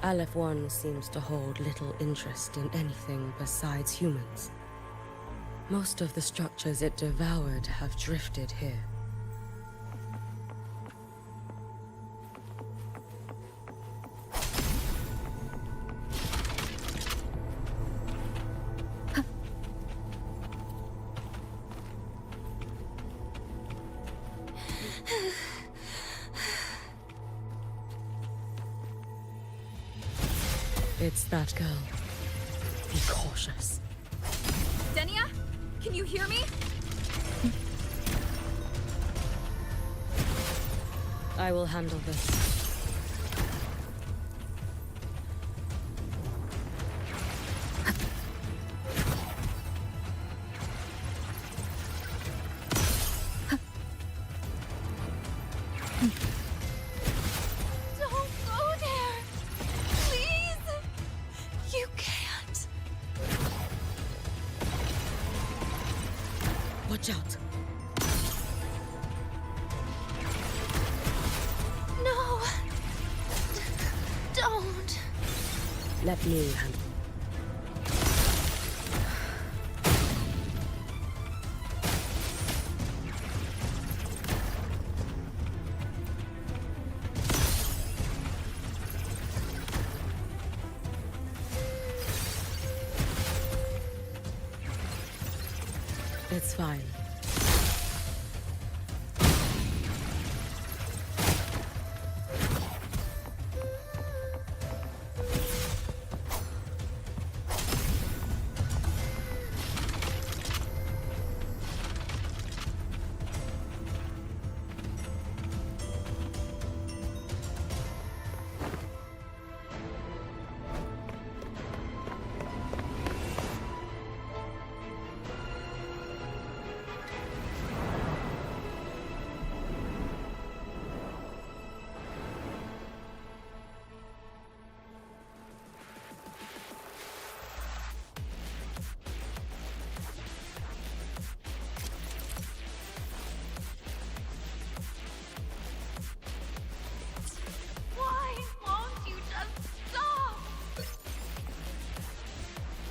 Aleph 1 seems to hold little interest in anything besides humans. Most of the structures it devoured have drifted here. It's that girl. Be cautious. Denia? Can you hear me? I will handle this. Don't go there! Please! You can't. Watch out. Let me handle. It's fine.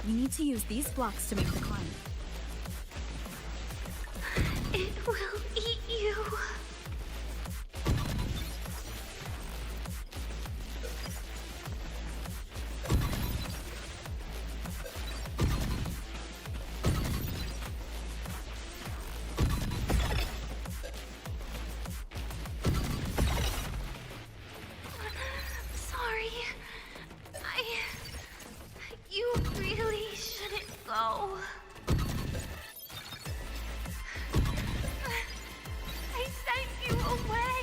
You need to use these blocks to make the climb. It will eat you. Sorry. You really shouldn't go. I sent you away.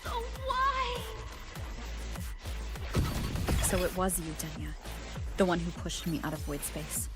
So why? So it was you, Denia. The one who pushed me out of void space.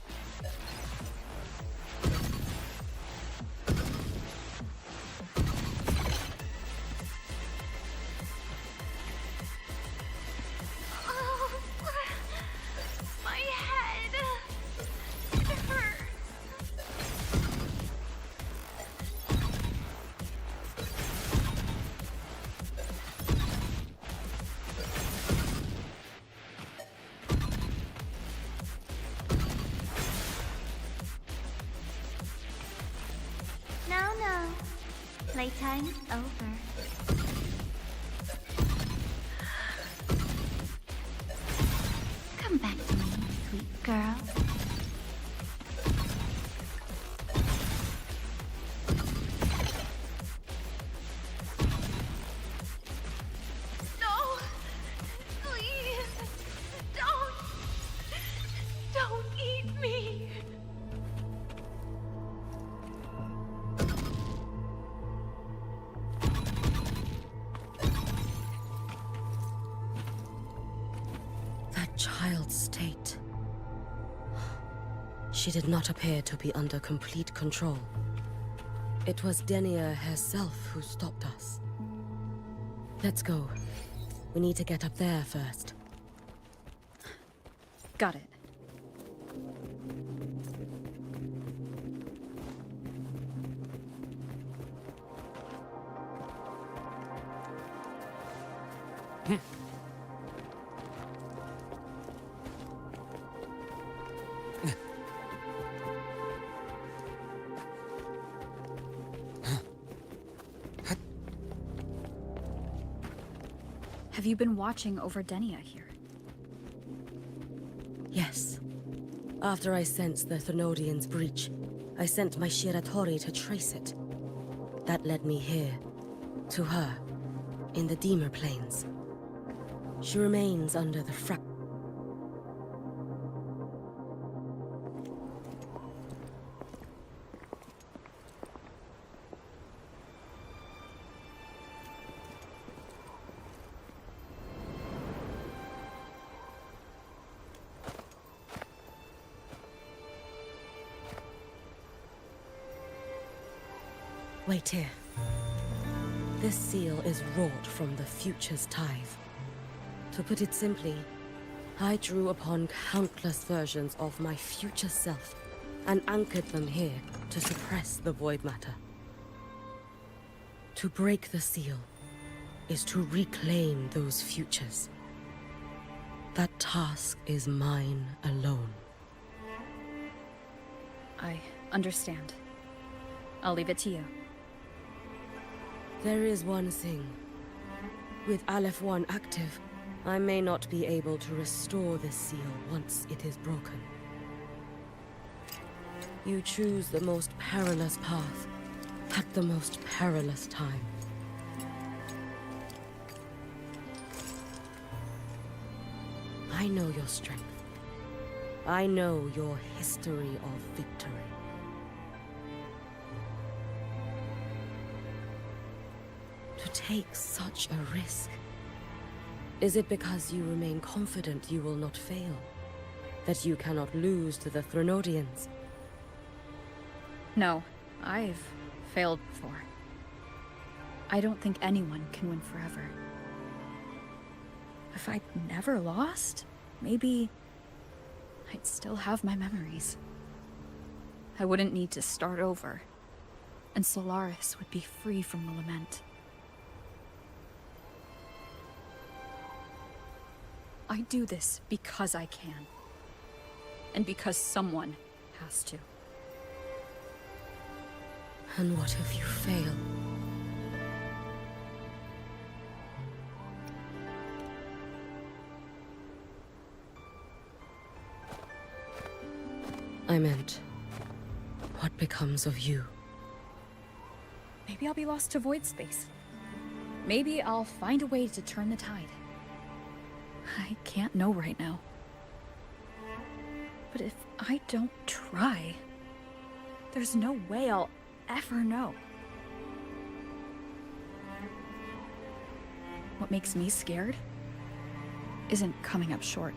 No. Playtime's over. Come back to me, sweet girl. No! Please! Don't eat me! Child's state. She did not appear to be under complete control. It was Denia herself who stopped us. Let's go. We need to get up there first. Got it. Have you been watching over Denia here? Yes. After I sensed the Thenodian's breach, I sent my Shiratori to trace it. That led me here, to her, in the Deemer Plains. She remains under the Wait here. This seal is wrought from the future's tithe. To put it simply, I drew upon countless versions of my future self and anchored them here to suppress the void matter. To break the seal is to reclaim those futures. That task is mine alone. I understand. I'll leave it to you. There is one thing. With Aleph 1 active, I may not be able to restore this seal once it is broken. You choose the most perilous path at the most perilous time. I know your strength. I know your history of victory. To take such a risk? Is it because you remain confident you will not fail? That you cannot lose to the Threnodians? No, I've failed before. I don't think anyone can win forever. If I'd never lost, maybe I'd still have my memories. I wouldn't need to start over, and Solaris would be free from the lament. I do this because I can, and because someone has to. And what if you fail? I meant, what becomes of you? Maybe I'll be lost to void space. Maybe I'll find a way to turn the tide. I can't know right now. But if I don't try, there's no way I'll ever know. What makes me scared isn't coming up short.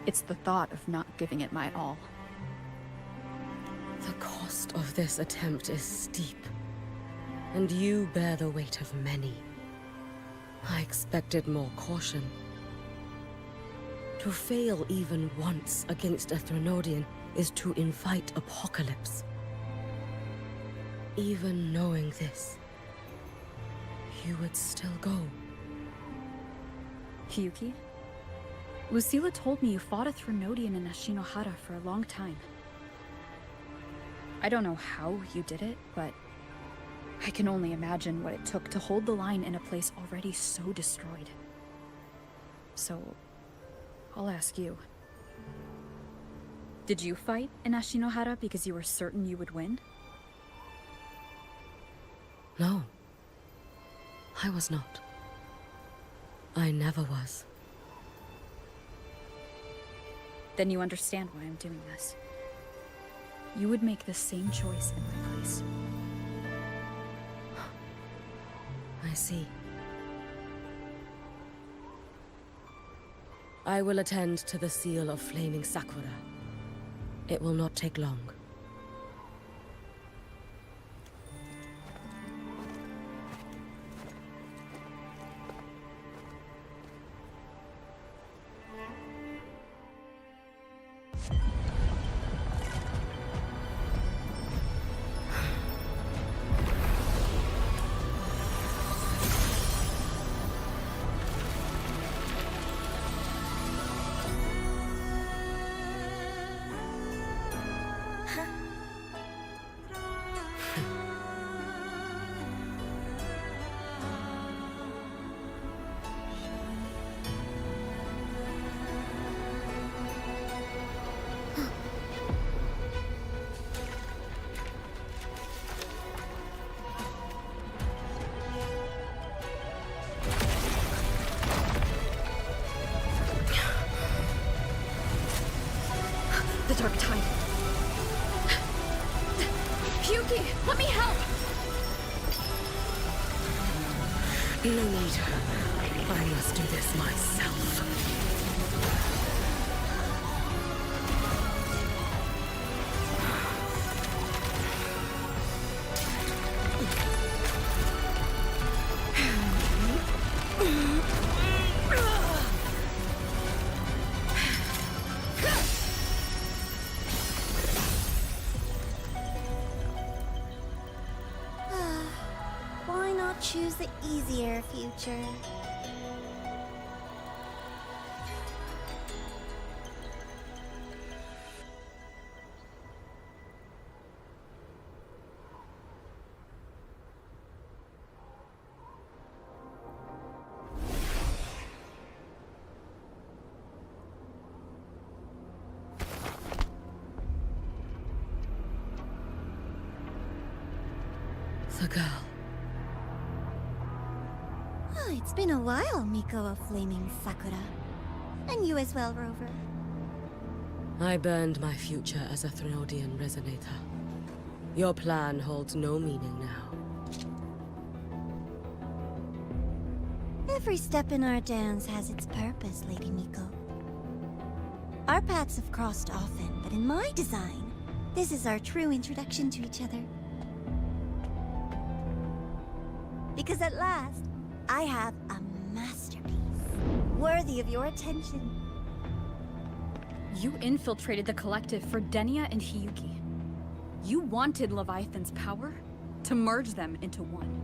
It's the thought of not giving it my all. The cost of this attempt is steep, and you bear the weight of many. I expected more caution. To fail even once against a Threnodian is to invite apocalypse. Even knowing this, you would still go. Hiyuki? Lucilla told me you fought a Threnodian in Ashinohara for a long time. I don't know how you did it, but I can only imagine what it took to hold the line in a place already so destroyed. So, I'll ask you. Did you fight in Ashinohara because you were certain you would win? No. I was not. I never was. Then you understand why I'm doing this. You would make the same choice in my place. I see. I will attend to the seal of Flaming Sakura. It will not take long. The Dark Tide. Hiyuki, let me help! No need. I must do this myself. Why not choose the easier future? The girl. Oh, it's been a while, Miko of Flaming Sakura. And you as well, Rover. I burned my future as a Threnodian resonator. Your plan holds no meaning now. Every step in our dance has its purpose, Lady Miko. Our paths have crossed often, but in my design, this is our true introduction to each other. Because at last, I have a masterpiece, worthy of your attention. You infiltrated the Collective for Denia and Hiyuki. You wanted Leviathan's power to merge them into one.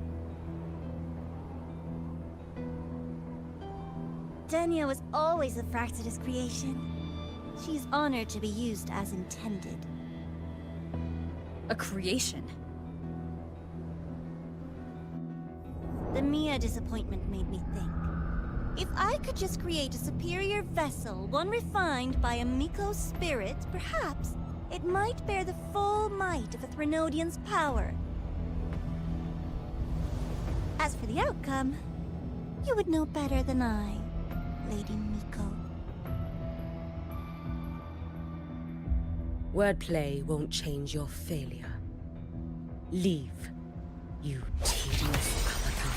Denia was always a Fractidus creation. She's honored to be used as intended. A creation? The Mia disappointment made me think. If I could just create a superior vessel, one refined by a Miko's spirit, perhaps it might bear the full might of a Threnodian's power. As for the outcome, you would know better than I, Lady Miko. Wordplay won't change your failure. Leave, you tedious avatar.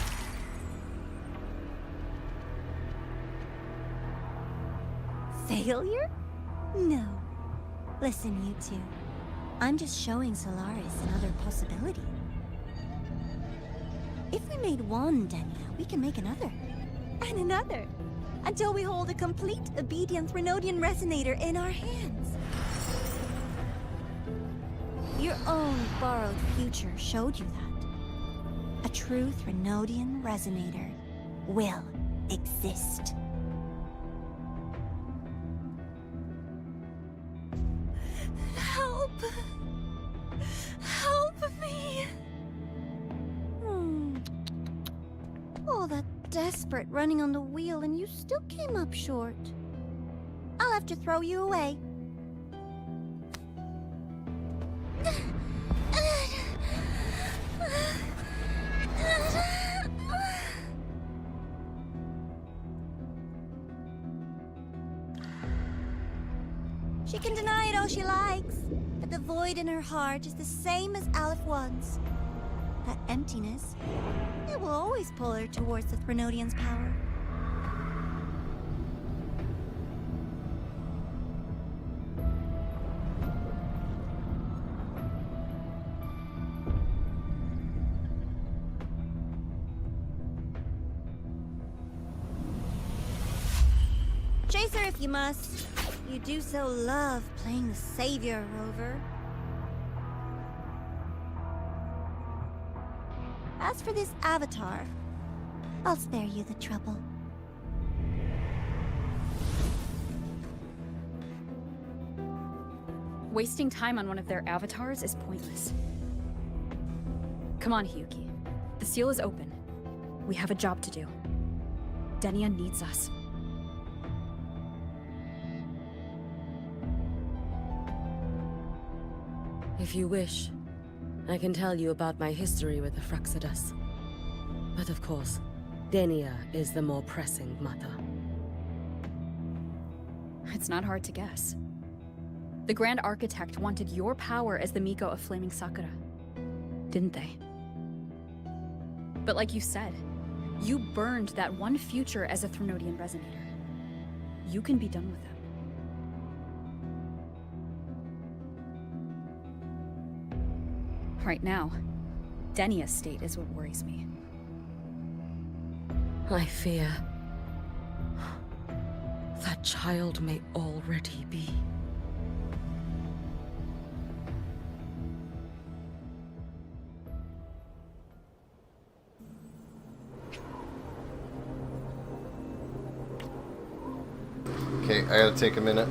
Failure? No. Listen, you two. I'm just showing Solaris another possibility. If we made one Denia, we can make another. And another. Until we hold a complete obedient Threnodian resonator in our hands. Your own borrowed future showed you that. A true Threnodian resonator will exist. Help! Help me! All that desperate running on the wheel and you still came up short. I'll have to throw you away. She can deny it all she likes, but the void in her heart is the same as Aleph One's. That emptiness, it will always pull her towards the Threnodian's power. Chase her if you must. You do so love playing the savior, Rover. As for this avatar, I'll spare you the trouble. Wasting time on one of their avatars is pointless. Come on, Hiyuki. The seal is open. We have a job to do. Denia needs us. If you wish, I can tell you about my history with the Fractidus. But of course, Denia is the more pressing matter. It's not hard to guess. The Grand Architect wanted your power as the Miko of Flaming Sakura, didn't they? But like you said, you burned that one future as a Threnodian resonator. You can be done with them. Right now, Denia's state is what worries me. I fear that child may already be. Okay, I gotta take a minute.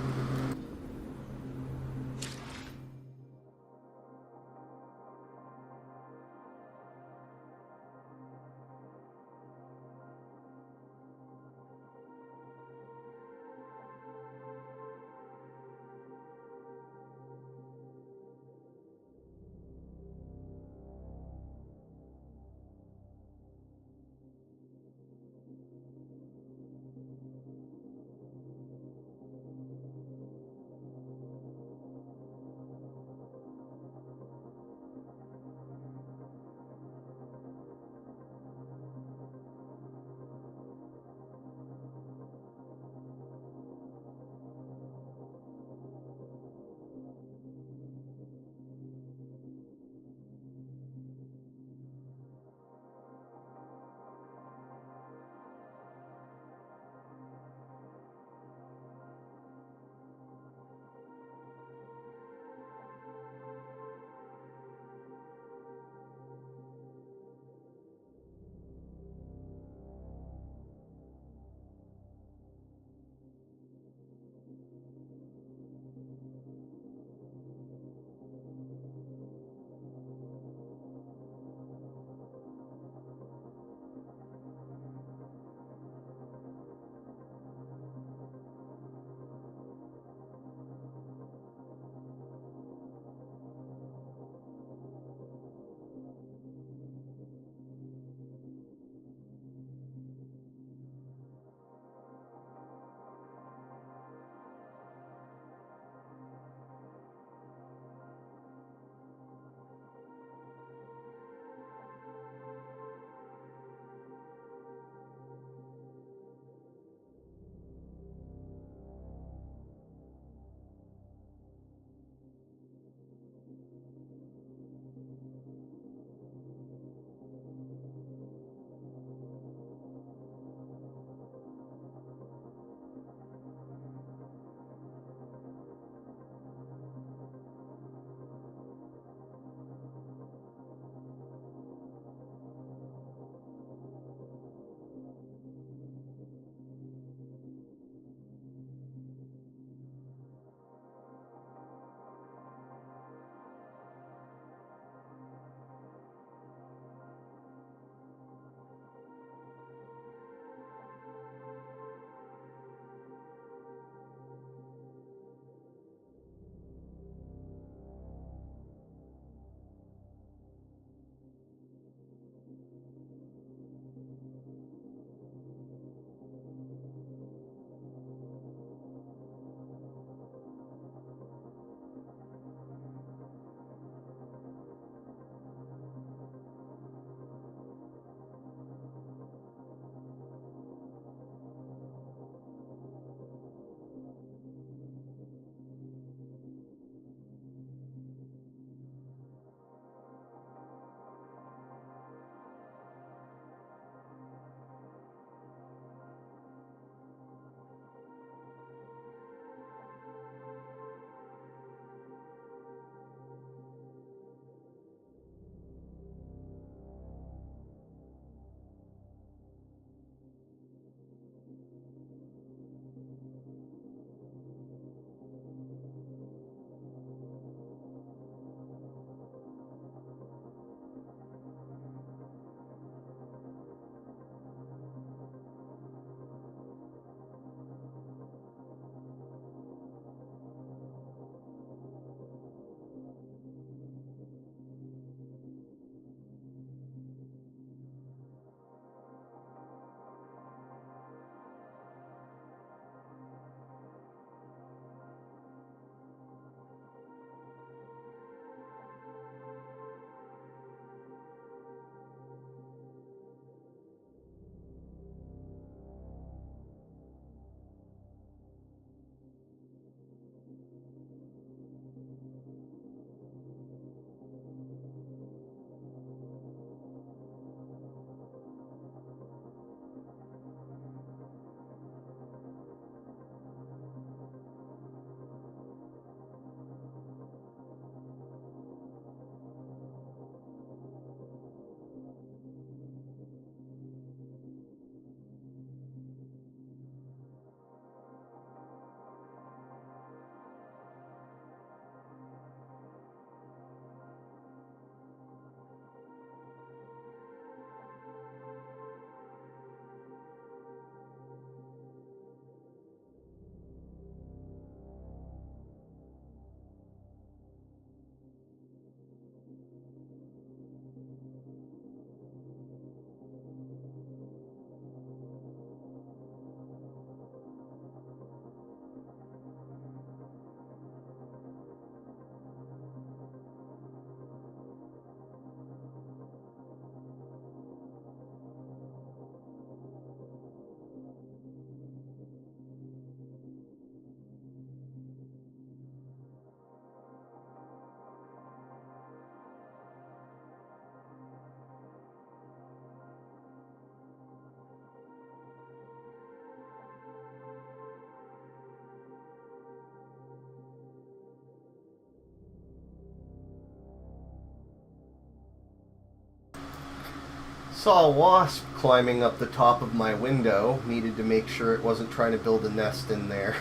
saw a wasp climbing up the top of my window. Needed to make sure it wasn't trying to build a nest in there.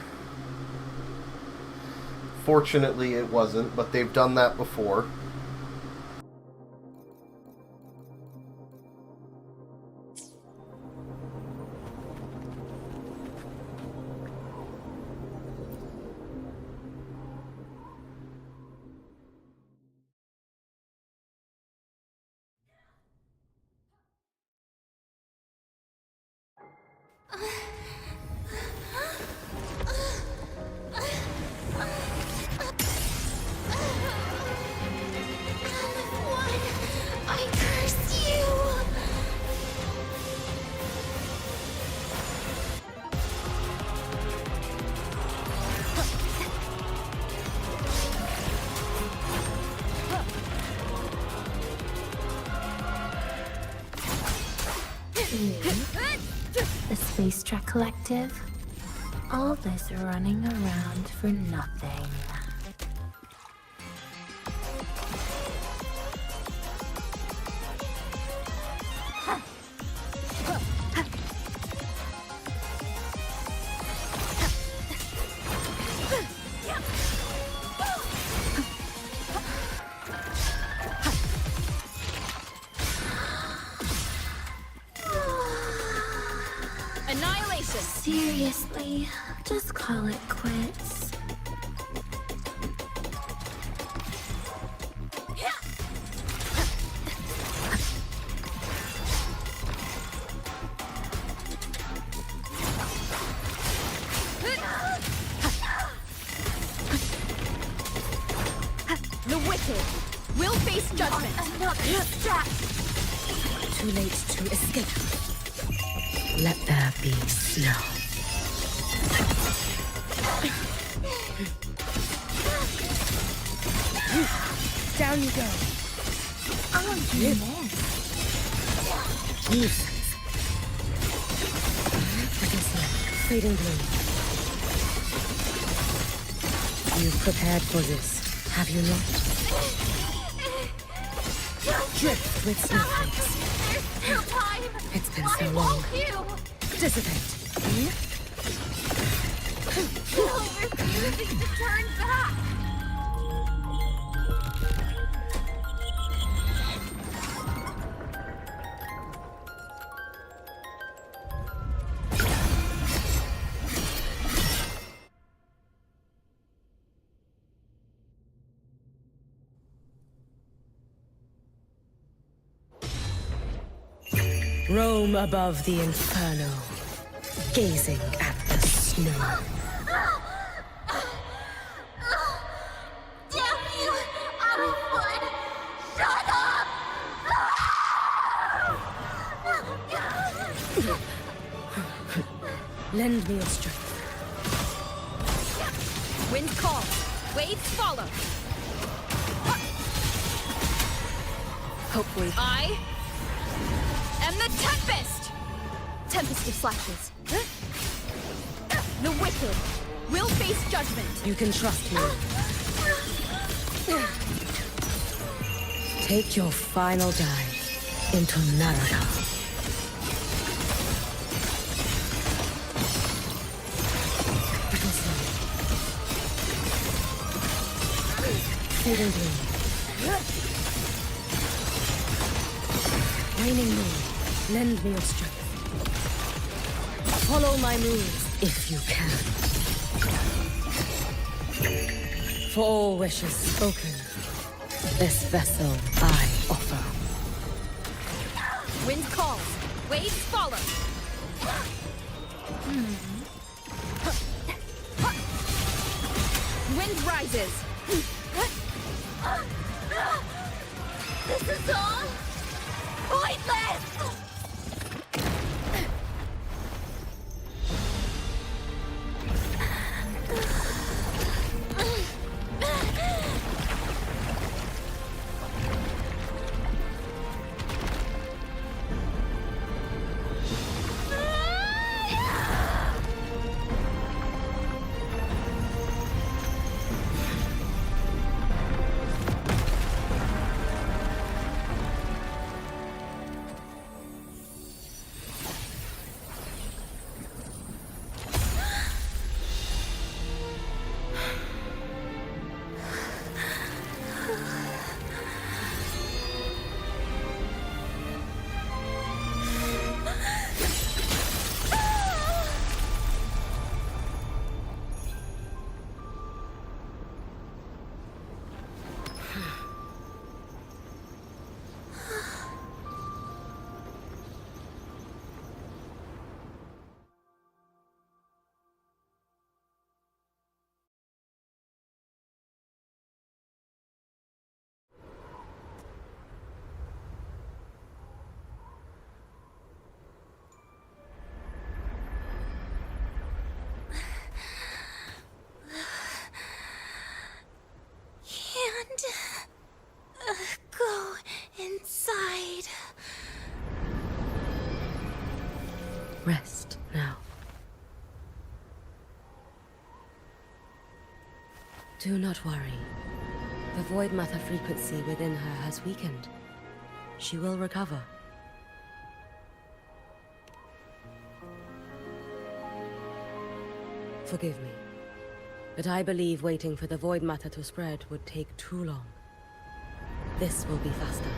Fortunately, it wasn't, but they've done that before. I curse you! The Space Trek Collective. All this running around for nothing. Annihilation! Seriously, just call it quits. The wicked will face judgment. Too late to escape. Let there be snow. Down you go. Oh, you missed. Nuisance. What is that? Fading blue. You prepared for this, have you not? Drift with snowflakes. There's still time! It's been Why so long. won't you? Dissipate. Still refusing to turn back! Roam above the inferno, gazing at the snow. Damn you! Out of wood! Shut up! Lend me your strength. Wind calls. Waves follow. Hopefully. I am the Tempest! Tempest of slashes. The wicked will face judgment. You can trust me. Take your final dive into Narada. Fading blue. Waning moon, lend me your strength. Follow my moves if you can. For all wishes spoken, this vessel I offer. Wind calls. Waves follow. Wind rises. This is all pointless! Rest now. Do not worry. The void matter frequency within her has weakened. She will recover. Forgive me, but I believe waiting for the void matter to spread would take too long. This will be faster.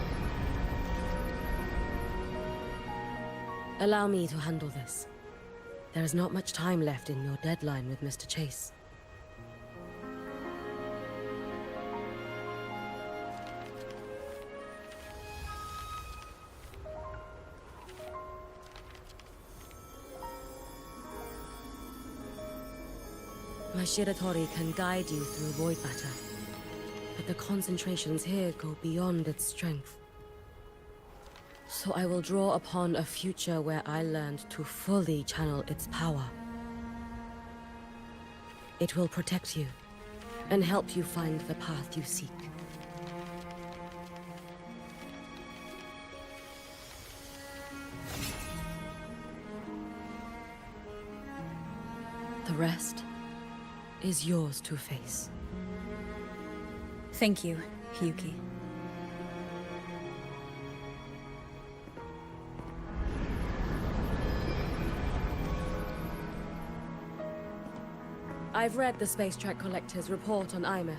Allow me to handle this. There is not much time left in your deadline with Mr. Chase. My Shiratori can guide you through void matter, but the concentrations here go beyond its strength. So I will draw upon a future where I learned to fully channel its power. It will protect you, and help you find the path you seek. The rest is yours to face. Thank you, Hiyuki. I've read the Space Track Collector's report on Imeth.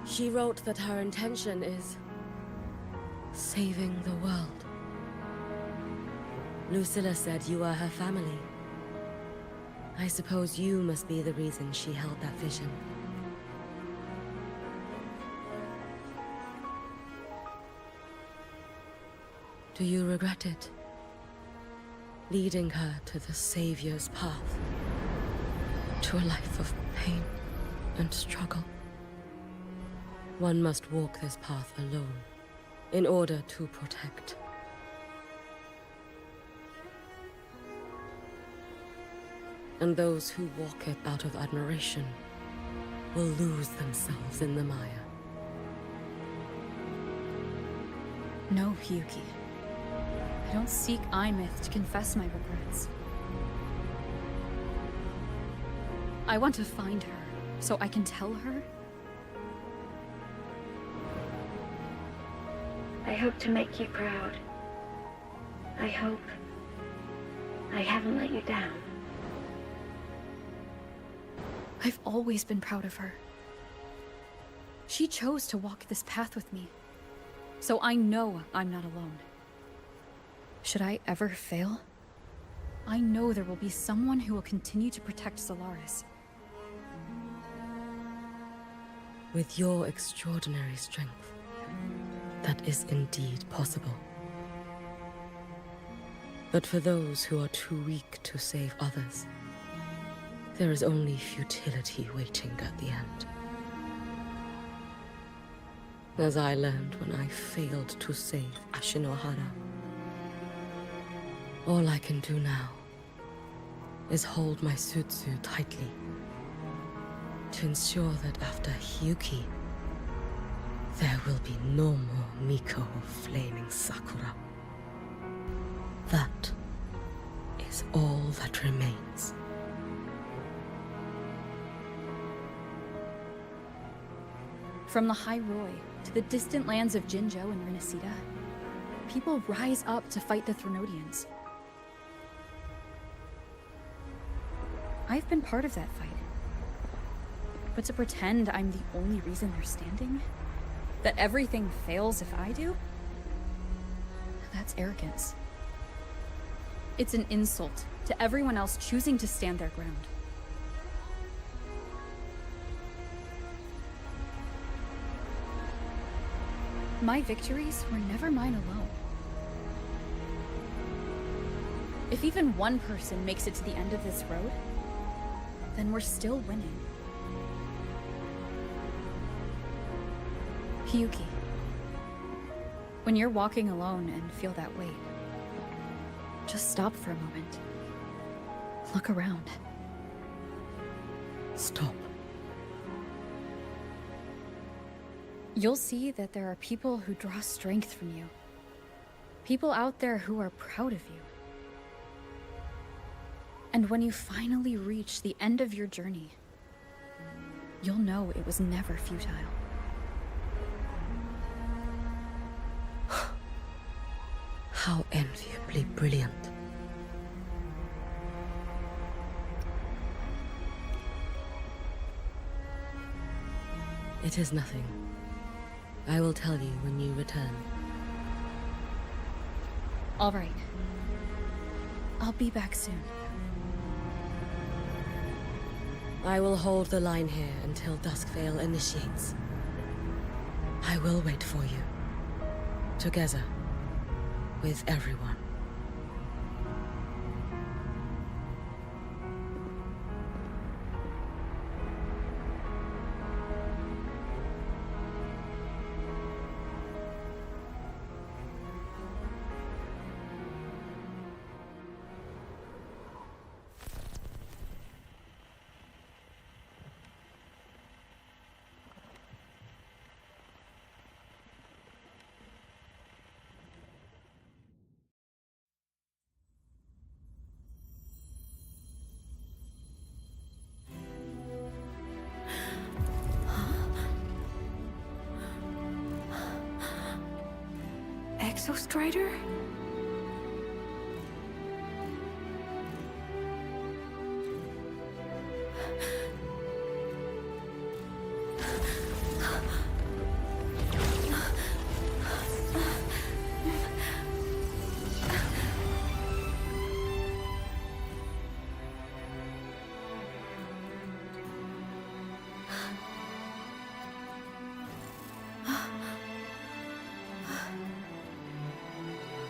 She wrote that her intention is saving the world. Lucilla said you are her family. I suppose you must be the reason she held that vision. Do you regret it? Leading her to the Savior's path? To a life of pain and struggle? One must walk this path alone, in order to protect. And those who walk it out of admiration will lose themselves in the mire. No, Hiyuki. I don't seek Imeth to confess my regrets. I want to find her, so I can tell her. I hope to make you proud. I hope I haven't let you down. I've always been proud of her. She chose to walk this path with me, so I know I'm not alone. Should I ever fail, I know there will be someone who will continue to protect Solaris. With your extraordinary strength, that is indeed possible. But for those who are too weak to save others, there is only futility waiting at the end. As I learned when I failed to save Ashinohara. All I can do now is hold my Sutsu tightly to ensure that after Hiyuki, there will be no more Miko flaming Sakura. That is all that remains. From the High Roy to the distant lands of Jinzhou and Rinasida, people rise up to fight the Threnodians. I've been part of that fight. But to pretend I'm the only reason they're standing? That everything fails if I do? That's arrogance. It's an insult to everyone else choosing to stand their ground. My victories were never mine alone. If even one person makes it to the end of this road, then we're still winning. Hiyuki, when you're walking alone and feel that weight, just stop for a moment. Look around. Stop. You'll see that there are people who draw strength from you. People out there who are proud of you. And when you finally reach the end of your journey, you'll know it was never futile. How enviably brilliant. It is nothing. I will tell you when you return. All right. I'll be back soon. I will hold the line here until Duskvale initiates. I will wait for you. Together. With everyone. Exostrider?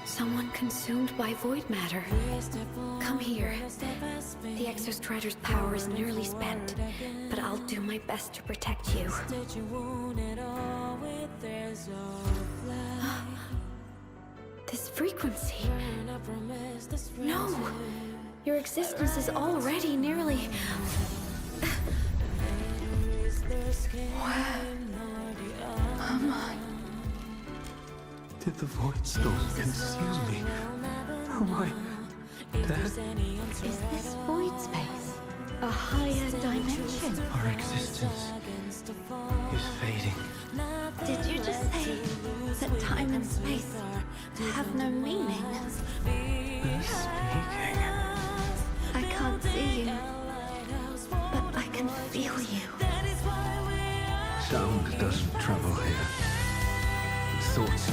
Someone consumed by void matter. Come here. The Exostrider's power is nearly spent, but I'll do my best to protect you. This frequency. No! Your existence is already nearly... Where am I? Did the Void Storm consume me? Am I dead? Is this void space a higher dimension? Our existence is fading. Did you just say that time and space have no meaning? Who's speaking? I can't see you, but I can feel you. Sound doesn't travel here. Thoughts do.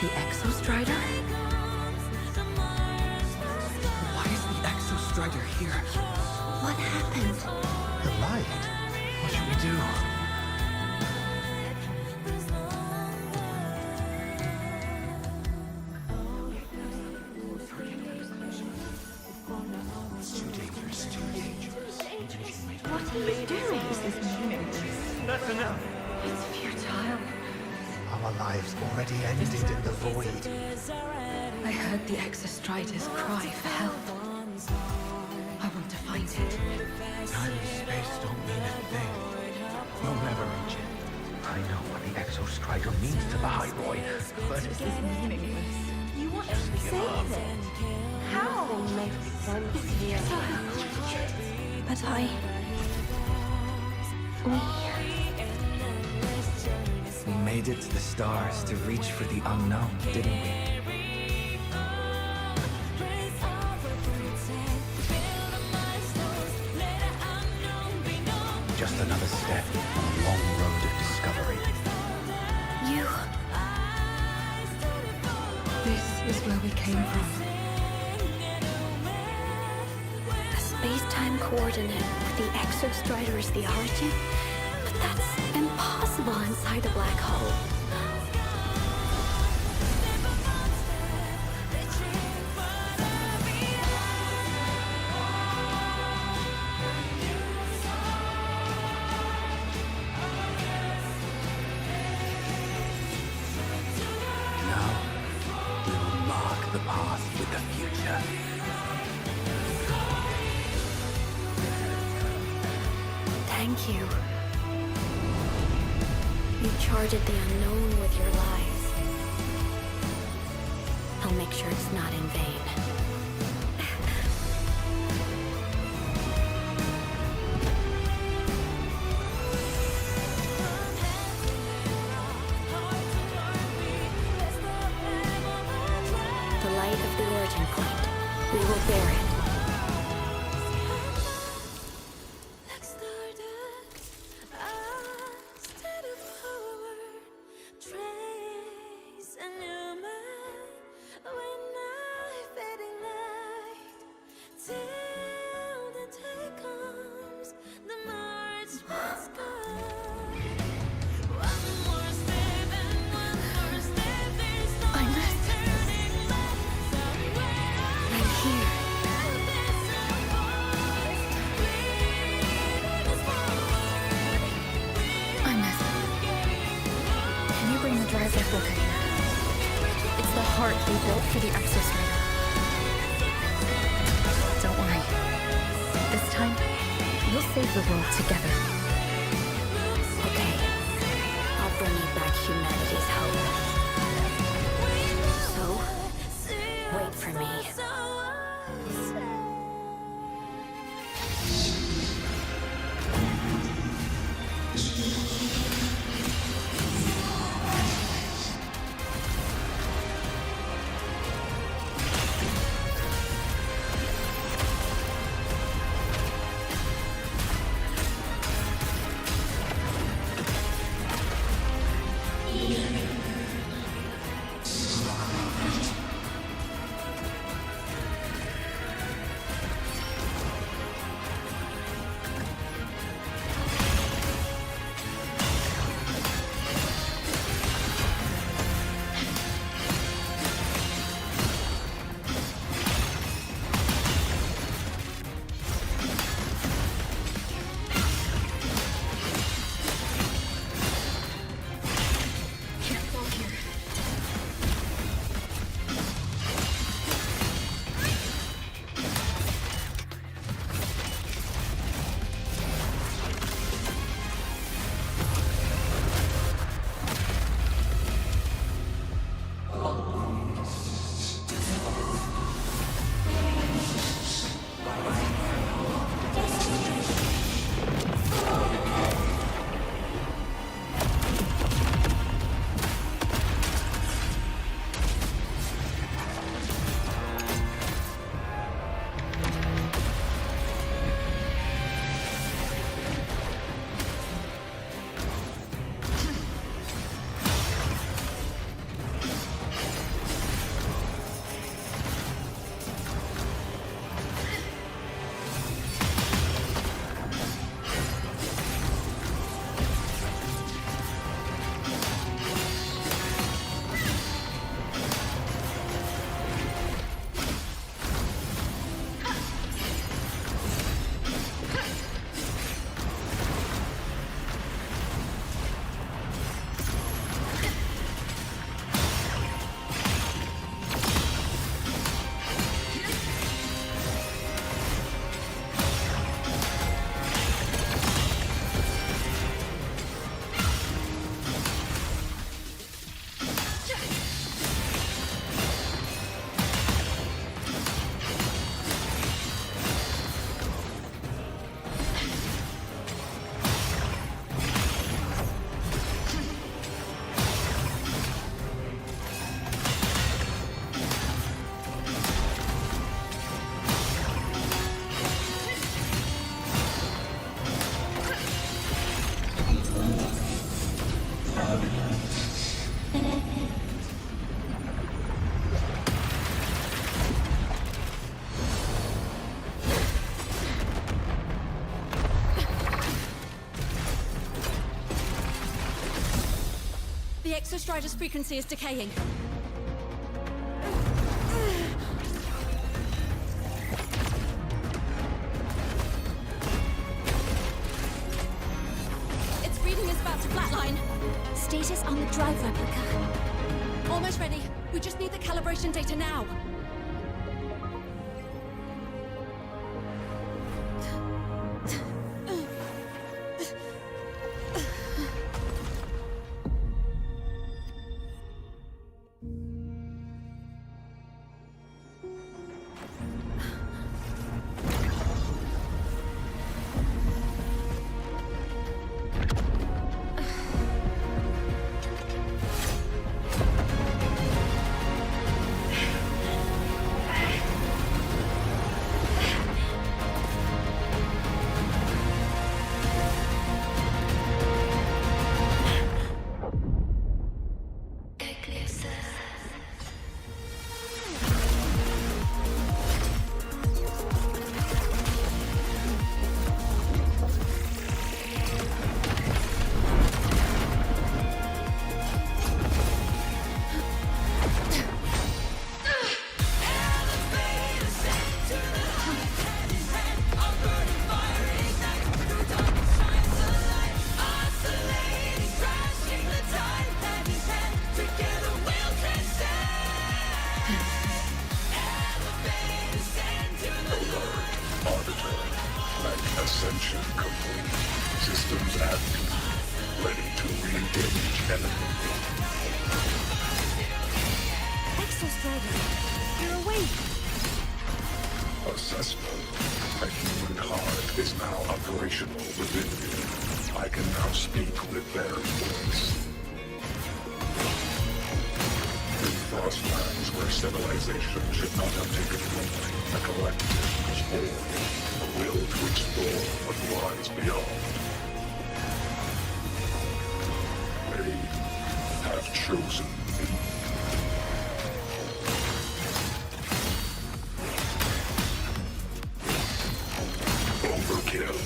The Exostrider? Why is the Exostrider here? What happened? The light. What should we do? What are you doing? That's enough. It's futile. Our lives already ended in the void. I heard the Exostrider's cry for help. I want to find it. Time and space don't mean a thing. You'll never reach it. I know what the Exostrider means to the High Roy, but This is meaningless. You want to save it? How? It's futile. But we made it to the stars to reach for the unknown, didn't we? Just another step on a long road of discovery. You... This is where we came from. A space-time coordinate with the Exostrider as the origin? But that's impossible inside a black hole. Now, we will mark the path with the future. Thank Thank you. You charted the unknown with your lives. I'll make sure it's not in vain. The light of the origin point. We will bear it. For the Exostrator. Don't worry. This time, we'll save the world together. Okay. I'll bring you back humanity's hope. So, wait for me. The Exostrider's frequency is decaying. Its reading is about to flatline. Status on the drive replica. Almost ready. We just need the calibration data now. Ascension complete. Systems active. Ready to re-engage enemy. Exostrider, you're awake. Assessment. A human heart is now operational within me. I can now speak with their voice. In Frostlands, where civilization should not have taken root, a collective was born. A will to explore what lies beyond. They have chosen me. Overkill.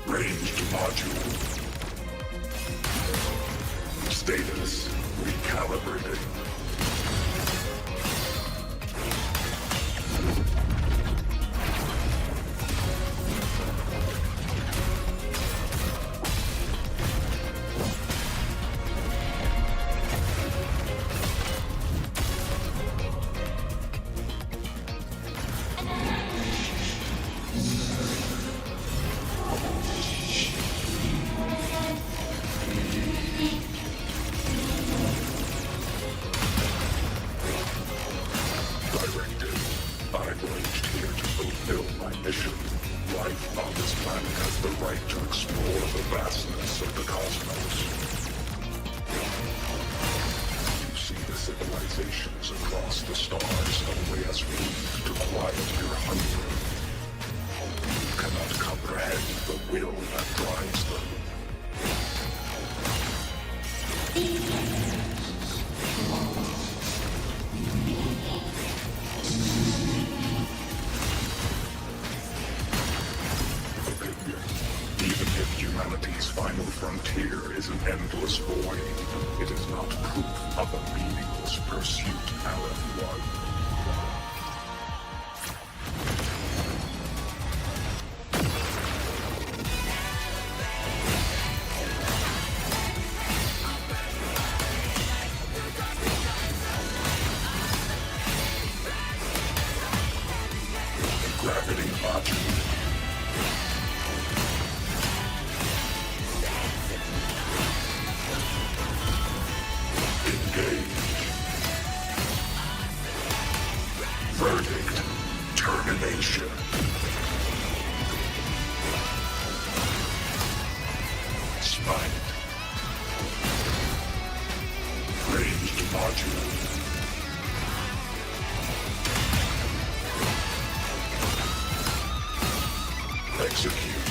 Ranged module. Status recalibrating. Humanity's final frontier is an endless void. It is not proof of a meaningless pursuit, LF1. Gravity module. Verdict. Termination. Spite. Ranged module. Execute.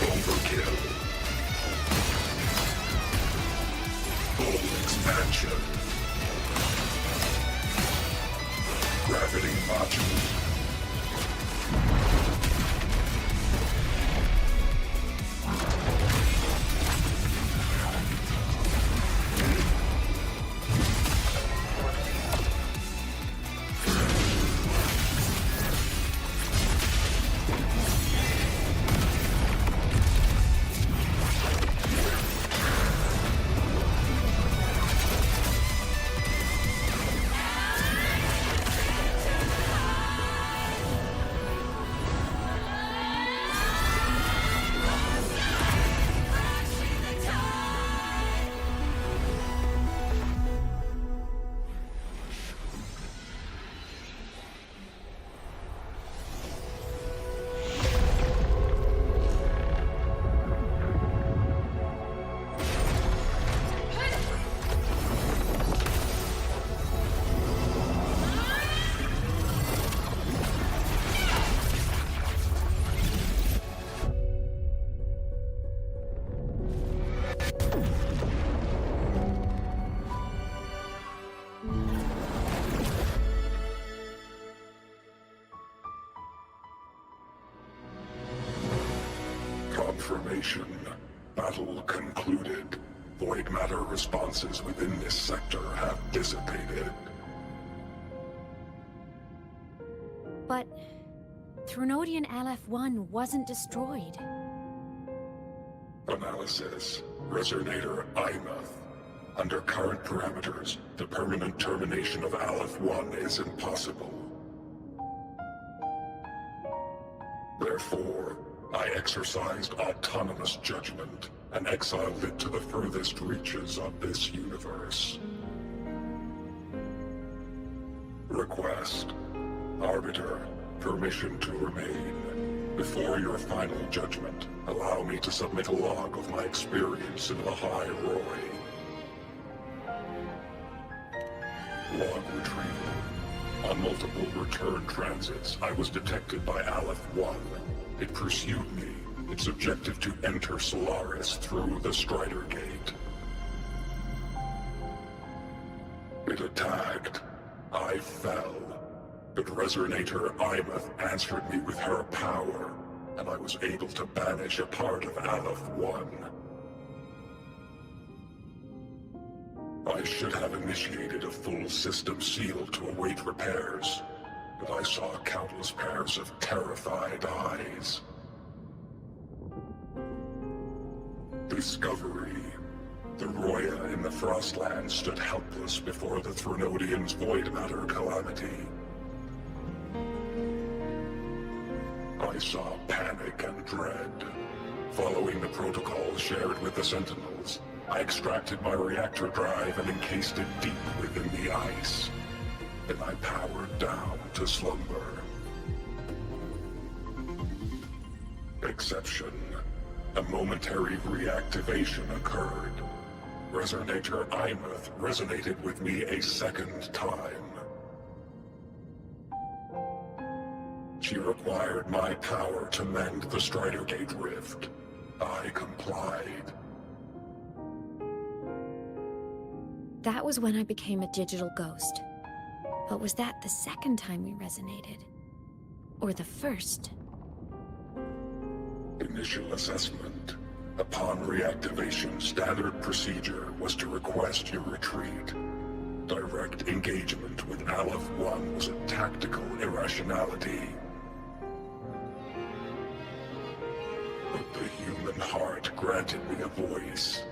Overkill. Expansion. Gravity module. Confirmation. Battle concluded. Void matter responses within this sector have dissipated. But Thrunodian LF1 wasn't destroyed. Analysis. Resonator Imath. Under current parameters, the permanent termination of Aleph-1 is impossible. Therefore, I exercised autonomous judgment and exiled it to the furthest reaches of this universe. Request. Arbiter, permission to remain. Before your final judgment, allow me to submit a log of my experience in the High Roy. Log retrieval. On multiple return transits, I was detected by Aleph-1. It pursued me, its objective to enter Solaris through the Strider Gate. It attacked. I fell. But Resonator Imeth answered me with her power, and I was able to banish a part of Aleph-1. I should have initiated a full system seal to await repairs, but I saw countless pairs of terrified eyes. Discovery. The Roya in the Frostland stood helpless before the Threnodians' void matter calamity. I saw panic and dread. Following the protocol shared with the Sentinels, I extracted my reactor drive and encased it deep within the ice. Then I powered down to slumber. Exception. A momentary reactivation occurred. Resonator Imeth resonated with me a second time. She required my power to mend the Strider Gate rift. I complied. That was when I became a digital ghost. But was that the second time we resonated? Or the first? Initial assessment. Upon reactivation, standard procedure was to request your retreat. Direct engagement with Aleph-1 was a tactical irrationality. But the human heart granted me a voice.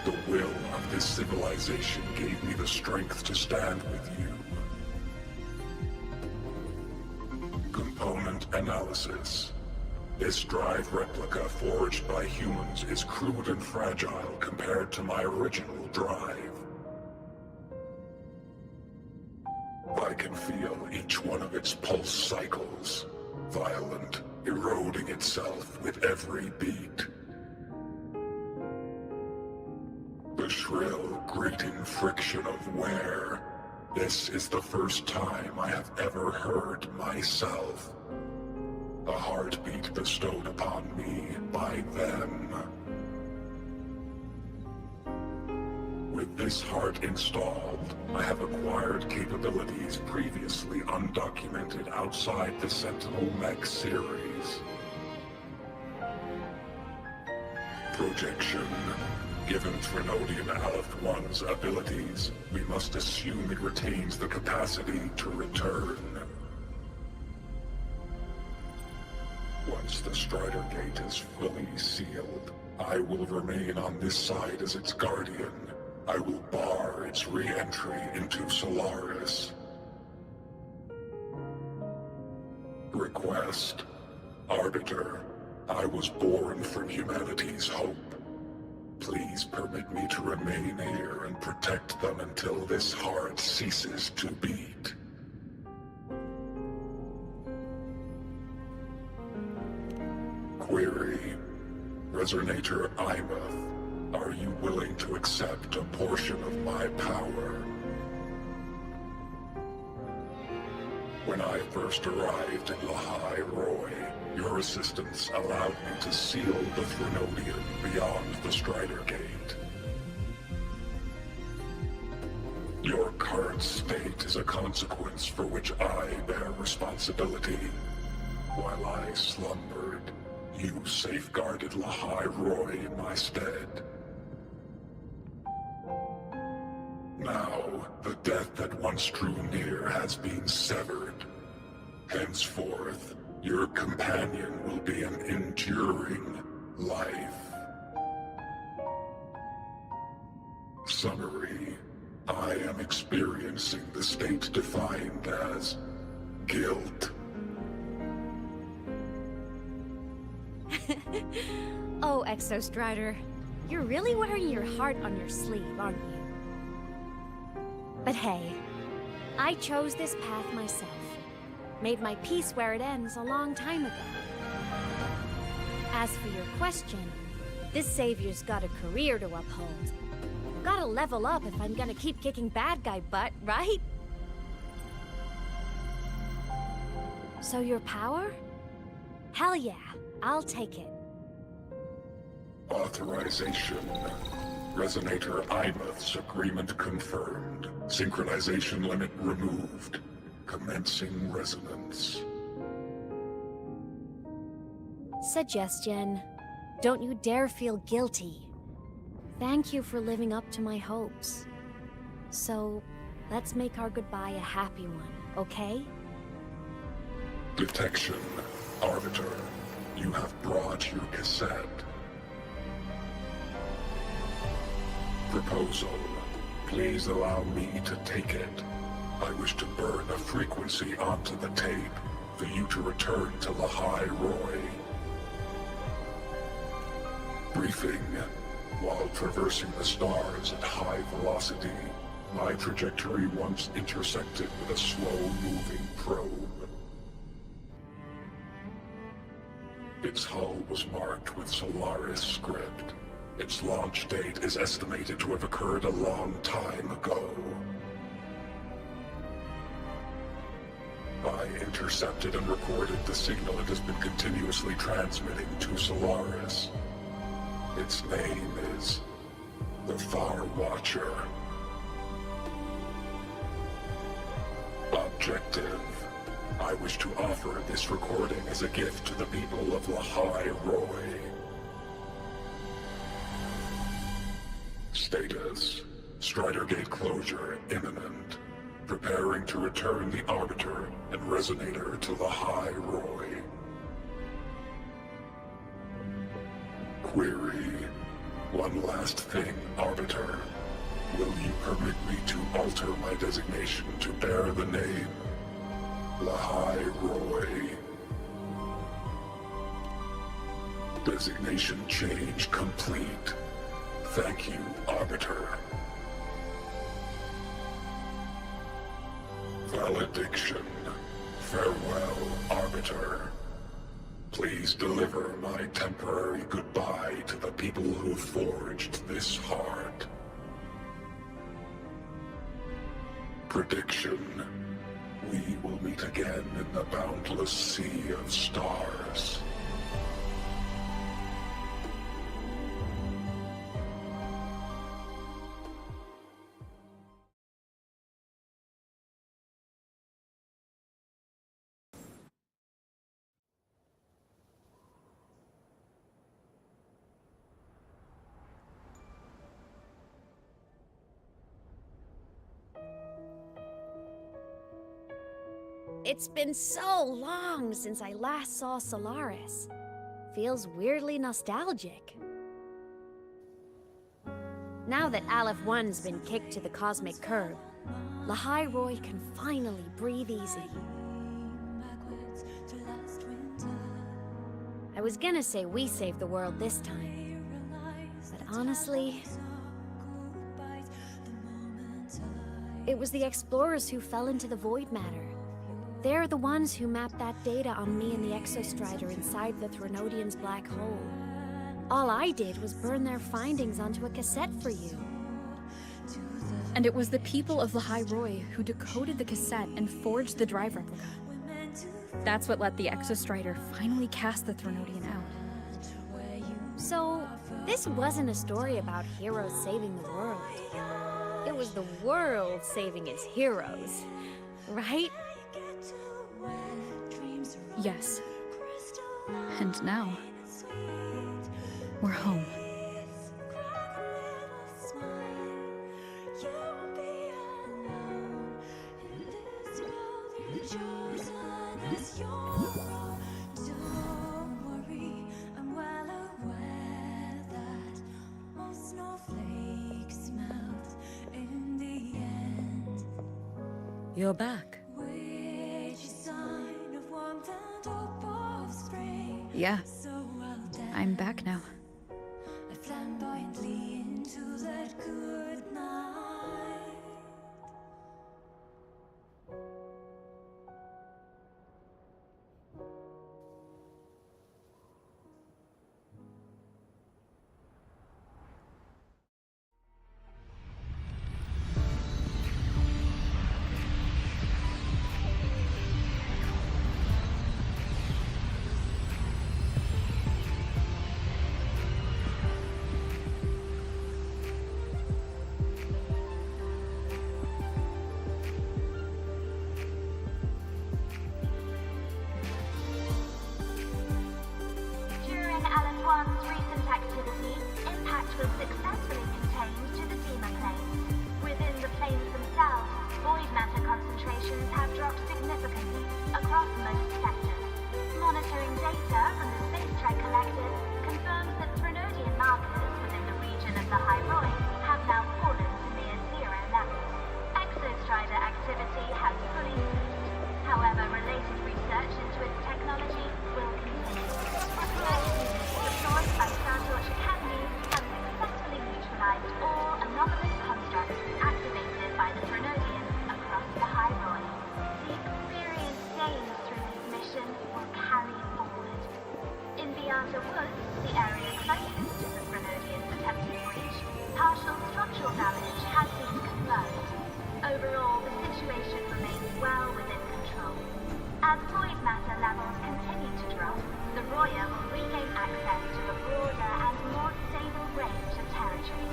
The will of this civilization gave me the strength to stand with you. Component analysis. This drive replica forged by humans is crude and fragile compared to my original drive. I can feel each one of its pulse cycles, violent, eroding itself with every beat. The shrill, grating friction of wear. This is the first time I have ever heard myself. A heartbeat bestowed upon me by them. With this heart installed, I have acquired capabilities previously undocumented outside the Sentinel Mech series. Projection. Given Threnodian Aleph-1's abilities, we must assume it retains the capacity to return. Once the Strider Gate is fully sealed, I will remain on this side as its guardian. I will bar its re-entry into Solaris. Request. Arbiter, I was born from humanity's hope. Please permit me to remain here and protect them until this heart ceases to beat. Query. Resonator Imeth, are you willing to accept a portion of my power? When I first arrived in the High Roy, your assistance allowed me to seal the Threnodian beyond the Strider Gate. Your current state is a consequence for which I bear responsibility. While I slumbered, you safeguarded Lahai Roy in my stead. Now, the death that once drew near has been severed. Henceforth, your companion will be an enduring life. summary, I am experiencing the state defined as guilt. Oh, Exostrider, you're really wearing your heart on your sleeve, aren't you? But hey, I chose this path myself. Made my peace where it ends a long time ago. As for your question, this savior's got a career to uphold. Gotta level up if I'm gonna keep kicking bad guy butt, right? So your power? Hell yeah, I'll take it. Authorization. Resonator Imuth's agreement confirmed. Synchronization limit removed. Commencing resonance. Suggestion. Don't you dare feel guilty. Thank you for living up to my hopes. So, let's make our goodbye a happy one, okay? Detection. Arbiter, you have brought your cassette. Proposal. Please allow me to take it. I wish to burn a frequency onto the tape for you to return to Lahai Roy. Briefing. While traversing the stars at high velocity, my trajectory once intersected with a slow-moving probe. Its hull was marked with Solaris script. Its launch date is estimated to have occurred a long time ago. I intercepted and recorded the signal it has been continuously transmitting to Solaris. Its name is the Far Watcher. Objective. I wish to offer this recording as a gift to the people of Lahai Roy. Status. Strider Gate closure imminent. Preparing to return the Arbiter and Resonator to Lahai Roy. Query. One last thing, Arbiter. Will you permit me to alter my designation to bear the name Lahai Roy? Designation change complete. Thank you, Arbiter. Valediction. Farewell, Arbiter. Please deliver my temporary goodbye to the people who forged this heart. Prediction. We will meet again in the boundless sea of stars. It's been so long since I last saw Solaris. Feels weirdly nostalgic. Now that Aleph 1's been kicked to the cosmic curb, Lahai Roy can finally breathe easy. I was gonna say we saved the world this time, but honestly, it was the explorers who fell into the void matter. They're the ones who mapped that data on me and the Exostrider inside the Threnodian's black hole. All I did was burn their findings onto a cassette for you. And it was the people of Lahai Roy who decoded the cassette and forged the drive replica. That's what let the Exostrider finally cast the Threnodian out. So, this wasn't a story about heroes saving the world. It was the world saving its heroes, right? Yes. And now, we're home. Snowflakes melt You're back. Yeah. I'm back now. During LF1's recent activity, impact was successfully contained to the Dema planes. Within the planes themselves, void matter concentrations have dropped significantly across most sectors. Monitoring data from the Space Trek Collective confirms that Threnodian markers within the region of the High Roy have now fallen to near zero levels. Exostrider activity has fully ceased. However, related research into its technology will continue. Research units deployed by Star Torch Academy have successfully neutralized all anomalous constructs activated by the Threnodians across the High Roy. The experience gained through this mission will carry forward. In Beata Woods, the area closest to the Threnodians' attempted breach, partial structural damage has been confirmed. Overall, the situation remains well within control. As void matter levels continue to drop, the Roya will regain access to a broader and more stable range of territory.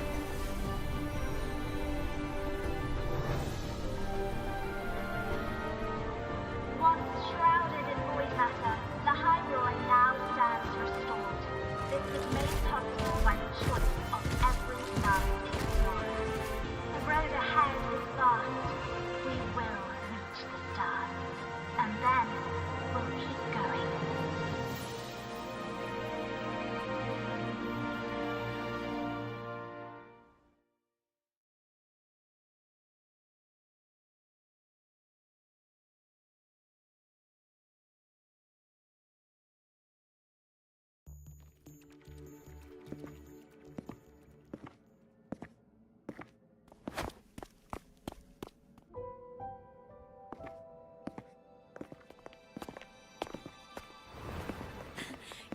Once shrouded in void matter, the High Roy now stands restored. This was made possible by the choice of every last explorer. The road ahead is vast. We will reach the stars. And then we'll keep going.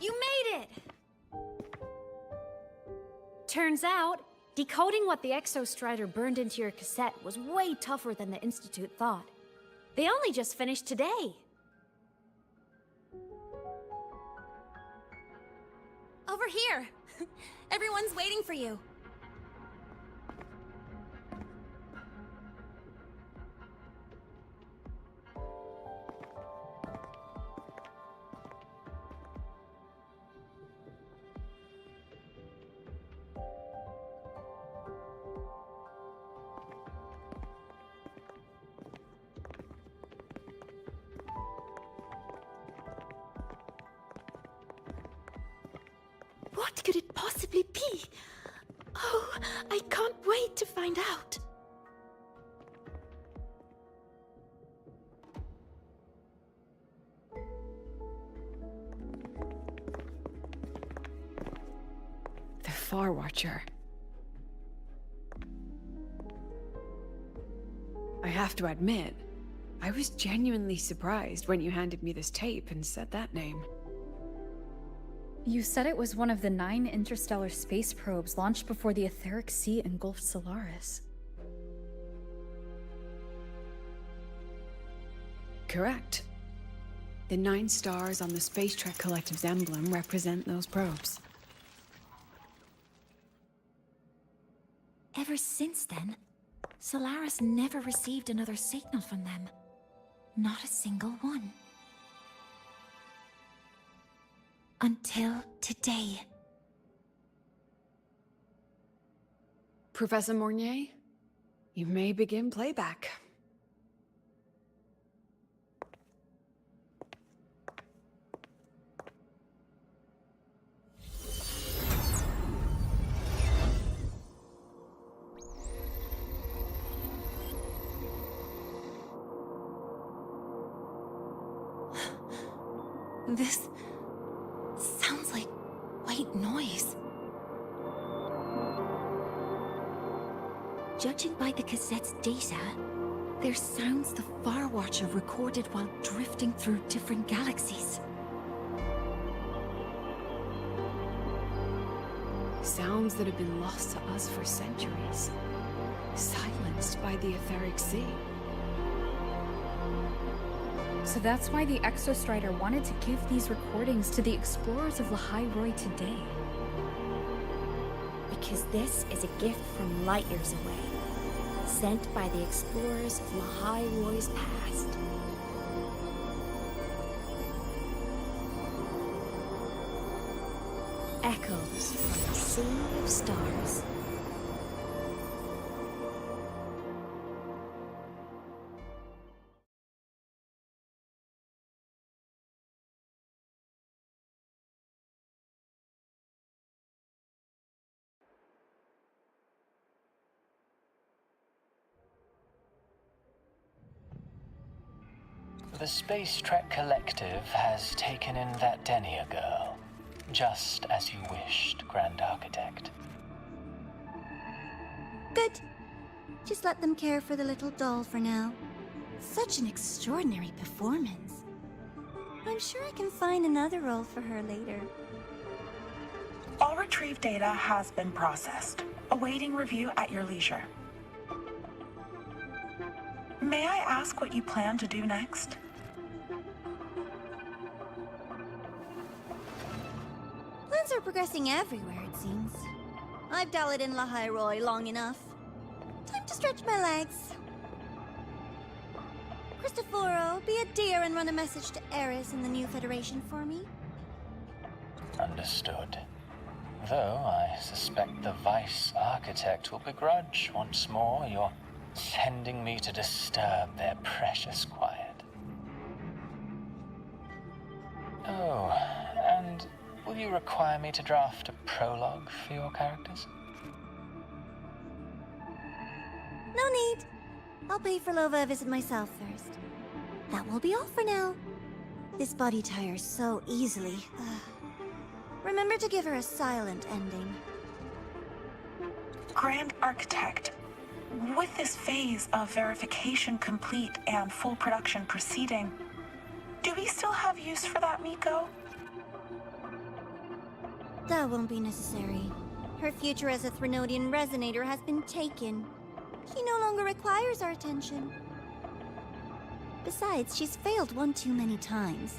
You made it! Turns out, decoding what the Exostrider burned into your cassette was way tougher than the Institute thought. They only just finished today. Over here! Everyone's waiting for you. What could it possibly be? Oh, I can't wait to find out. The Far Watcher. I have to admit, I was genuinely surprised when you handed me this tape and said that name. You said it was one of the 9 interstellar space probes launched before the Etheric Sea engulfed Solaris. Correct. The 9 stars on the Space Trek Collective's emblem represent those probes. Ever since then, Solaris never received another signal from them. Not a single one. Until today. Professor Mornier, you may begin playback. This sounds like white noise. Judging by the cassette's data, they're sounds the Far Watcher recorded while drifting through different galaxies. Sounds that have been lost to us for centuries. Silenced by the etheric sea. So that's why the Exostrider wanted to give these recordings to the explorers of Lahai-Roi today. Because this is a gift from light years away, sent by the explorers of Lahai-Roi's past. Echoes from a sea of stars. The Space Trek Collective has taken in that Denia girl, just as you wished, Grand Architect. Good. Just let them care for the little doll for now. Such an extraordinary performance. I'm sure I can find another role for her later. All retrieved data has been processed, awaiting review at your leisure. May I ask what you plan to do next? Plans are progressing everywhere, it seems. I've dallied in Lahai-Roi long enough. Time to stretch my legs. Cristoforo, be a dear and run a message to Eris and the new Federation for me. Understood. Though I suspect the Vice Architect will begrudge once more your sending me to disturb their precious quiet. Oh, and will you require me to draft a prologue for your characters? No need. I'll pay for Lova a visit myself first. That will be all for now. This body tires so easily. Remember to give her a silent ending. Grand Architect, with this phase of verification complete and full production proceeding, do we still have use for that Miko? That won't be necessary. Her future as a Threnodian resonator has been taken. She no longer requires our attention. Besides, she's failed one too many times.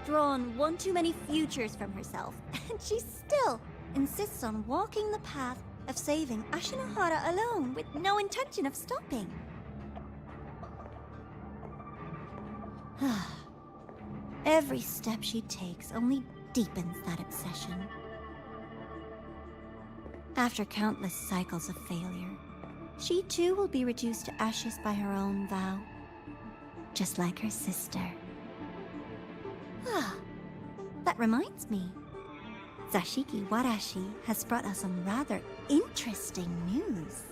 Drawn one too many futures from herself. And she still insists on walking the path of saving Ashinahara alone with no intention of stopping. Every step she takes only deepens that obsession. After countless cycles of failure, she too will be reduced to ashes by her own vow. Just like her sister. That reminds me. Zashiki Warashi has brought us some rather interesting news.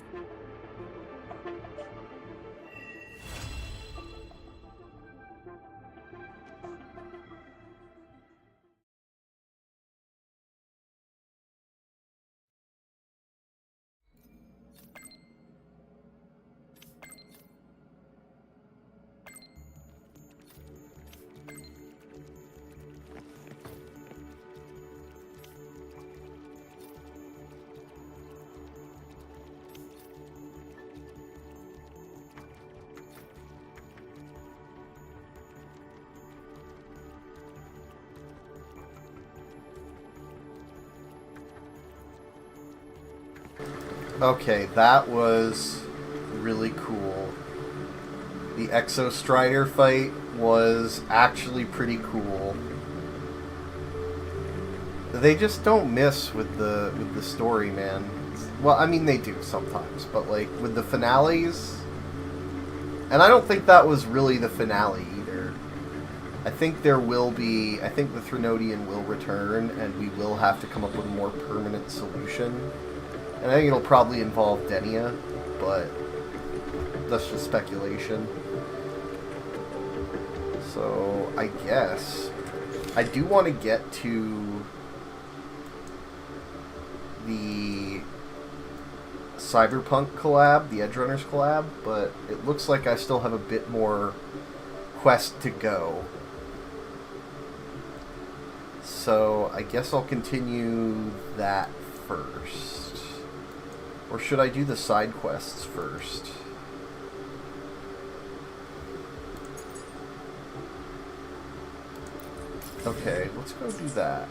Okay, that was really cool. The Exostrider fight was actually pretty cool. They just don't miss with the story, man. Well, I mean they do sometimes, but like with the finales, and I don't think that was really the finale either. I think the Threnodian will return, and we will have to come up with a more permanent solution. And I think it'll probably involve Denia, but that's just speculation. So, I guess I do want to get to the Cyberpunk collab, the Edgerunners collab, but it looks like I still have a bit more quest to go. So I guess I'll continue that first. Or should I do the side quests first? Okay, let's go do that.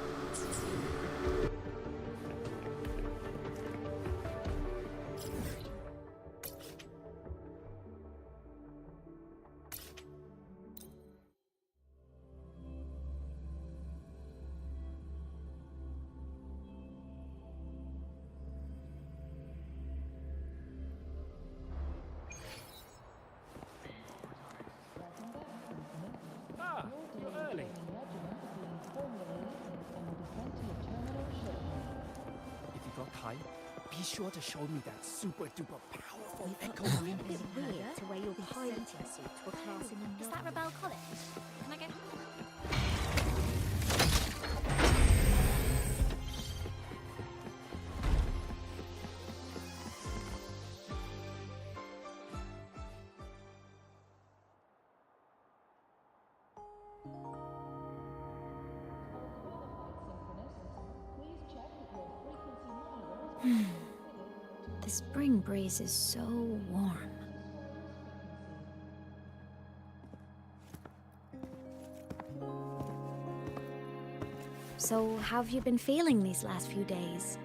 Ah, you're early. If you got time, be sure to show me that super duper powerful echo line. It's weird to wear your piloting suit to a class in the... Is that Rebel College? Can I get... The spring breeze is so warm. So, how have you been feeling these last few days?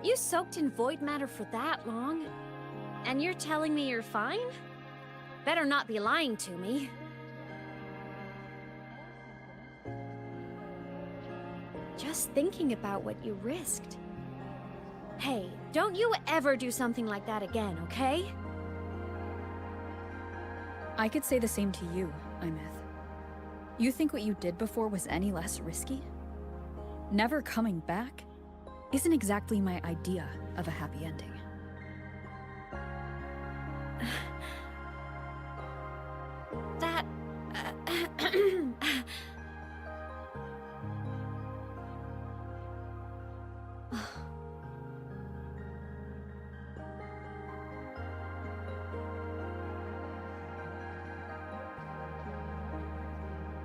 You soaked in void matter for that long? And you're telling me you're fine? Better not be lying to me. Just thinking about what you risked. Hey, don't you ever do something like that again, okay? I could say the same to you, Imeth. You think what you did before was any less risky? Never coming back isn't exactly my idea of a happy ending. That...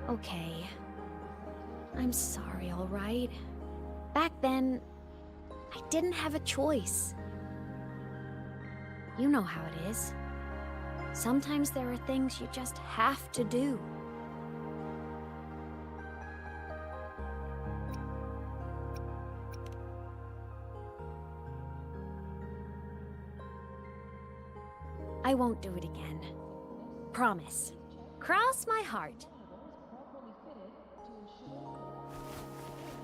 Okay. I'm sorry, all right? Back then, I didn't have a choice. You know how it is. Sometimes there are things you just have to do. I won't do it again. Promise. Cross my heart.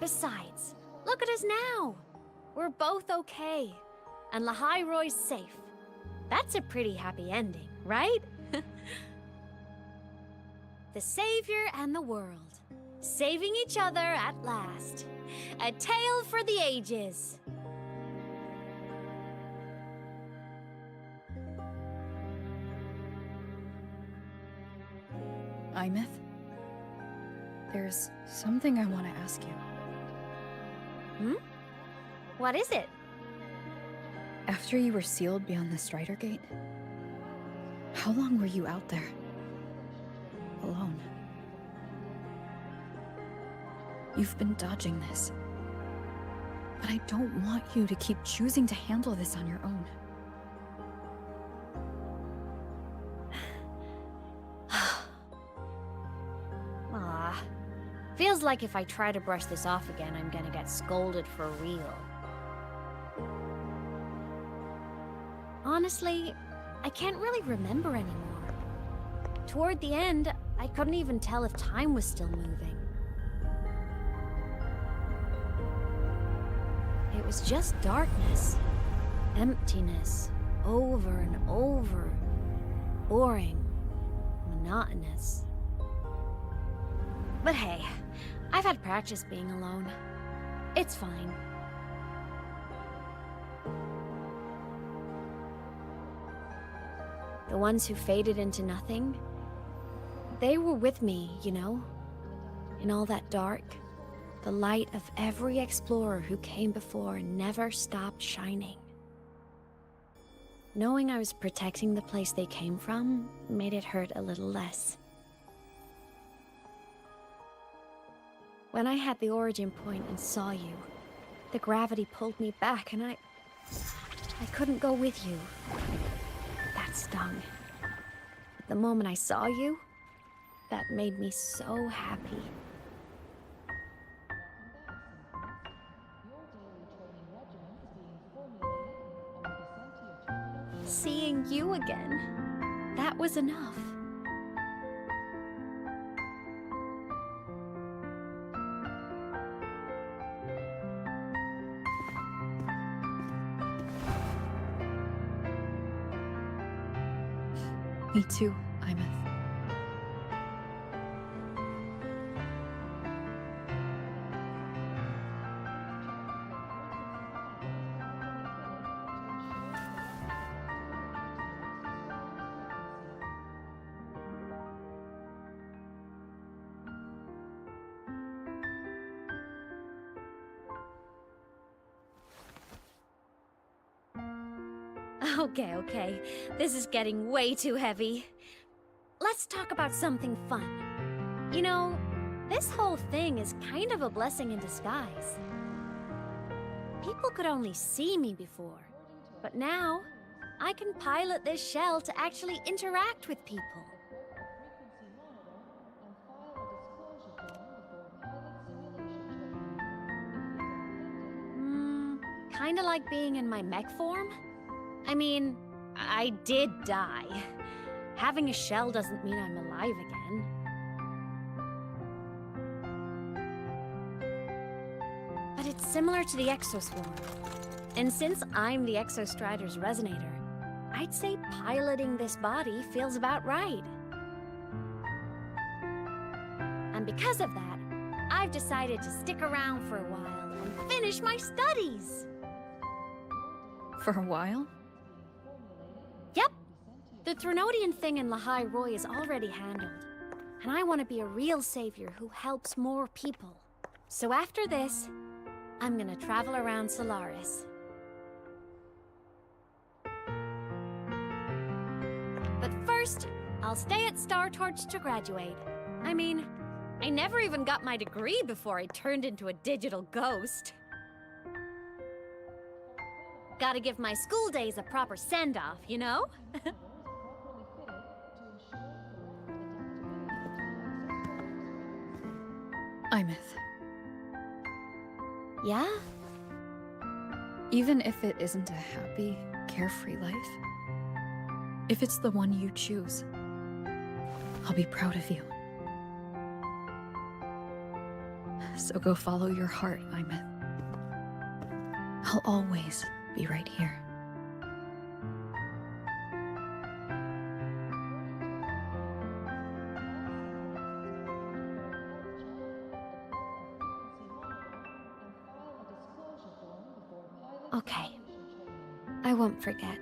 Besides, look at us now. We're both okay. And Lahai-Roy's safe. That's a pretty happy ending, right? The Savior and the world. Saving each other at last. A tale for the ages. Imeth, there's something I want to ask you. What is it? After you were sealed beyond the Strider Gate, how long were you out there? Alone? You've been dodging this. But I don't want you to keep choosing to handle this on your own. Aw. Feels like if I try to brush this off again, I'm gonna get scolded for real. Honestly, I can't really remember anymore. Toward the end, I couldn't even tell if time was still moving. It was just darkness. Emptiness. Over and over. Boring. Monotonous. But hey, I've had practice being alone. It's fine. the ones who faded into nothing, they were with me, you know? In all that dark, the light of every explorer who came before never stopped shining. Knowing I was protecting the place they came from made it hurt a little less. When I had the origin point and saw you, the gravity pulled me back and I couldn't go with you. That stung. But the moment I saw you, that made me so happy. Seeing you again, that was enough. Me too, Imeth. Okay. This is getting way too heavy. Let's talk about something fun. You know, this whole thing is kind of a blessing in disguise. People could only see me before, but now I can pilot this shell to actually interact with people. Kinda like being in my mech form? I mean, I did die. Having a shell doesn't mean I'm alive again. But it's similar to the exoswarm. And since I'm the Exostrider's resonator, I'd say piloting this body feels about right. And because of that, I've decided to stick around for a while and finish my studies. For a while? Yep. The Threnodian thing in Lahai Roy is already handled. And I want to be a real savior who helps more people. So after this, I'm gonna travel around Solaris. But first, I'll stay at Star Torch to graduate. I mean, I never even got my degree before I turned into a digital ghost. Gotta give my school days a proper send-off, you know? Imeth. Yeah? Even if it isn't a happy, carefree life, if it's the one you choose, I'll be proud of you. So go follow your heart, Imeth. I'll always be right here. Okay. I won't forget.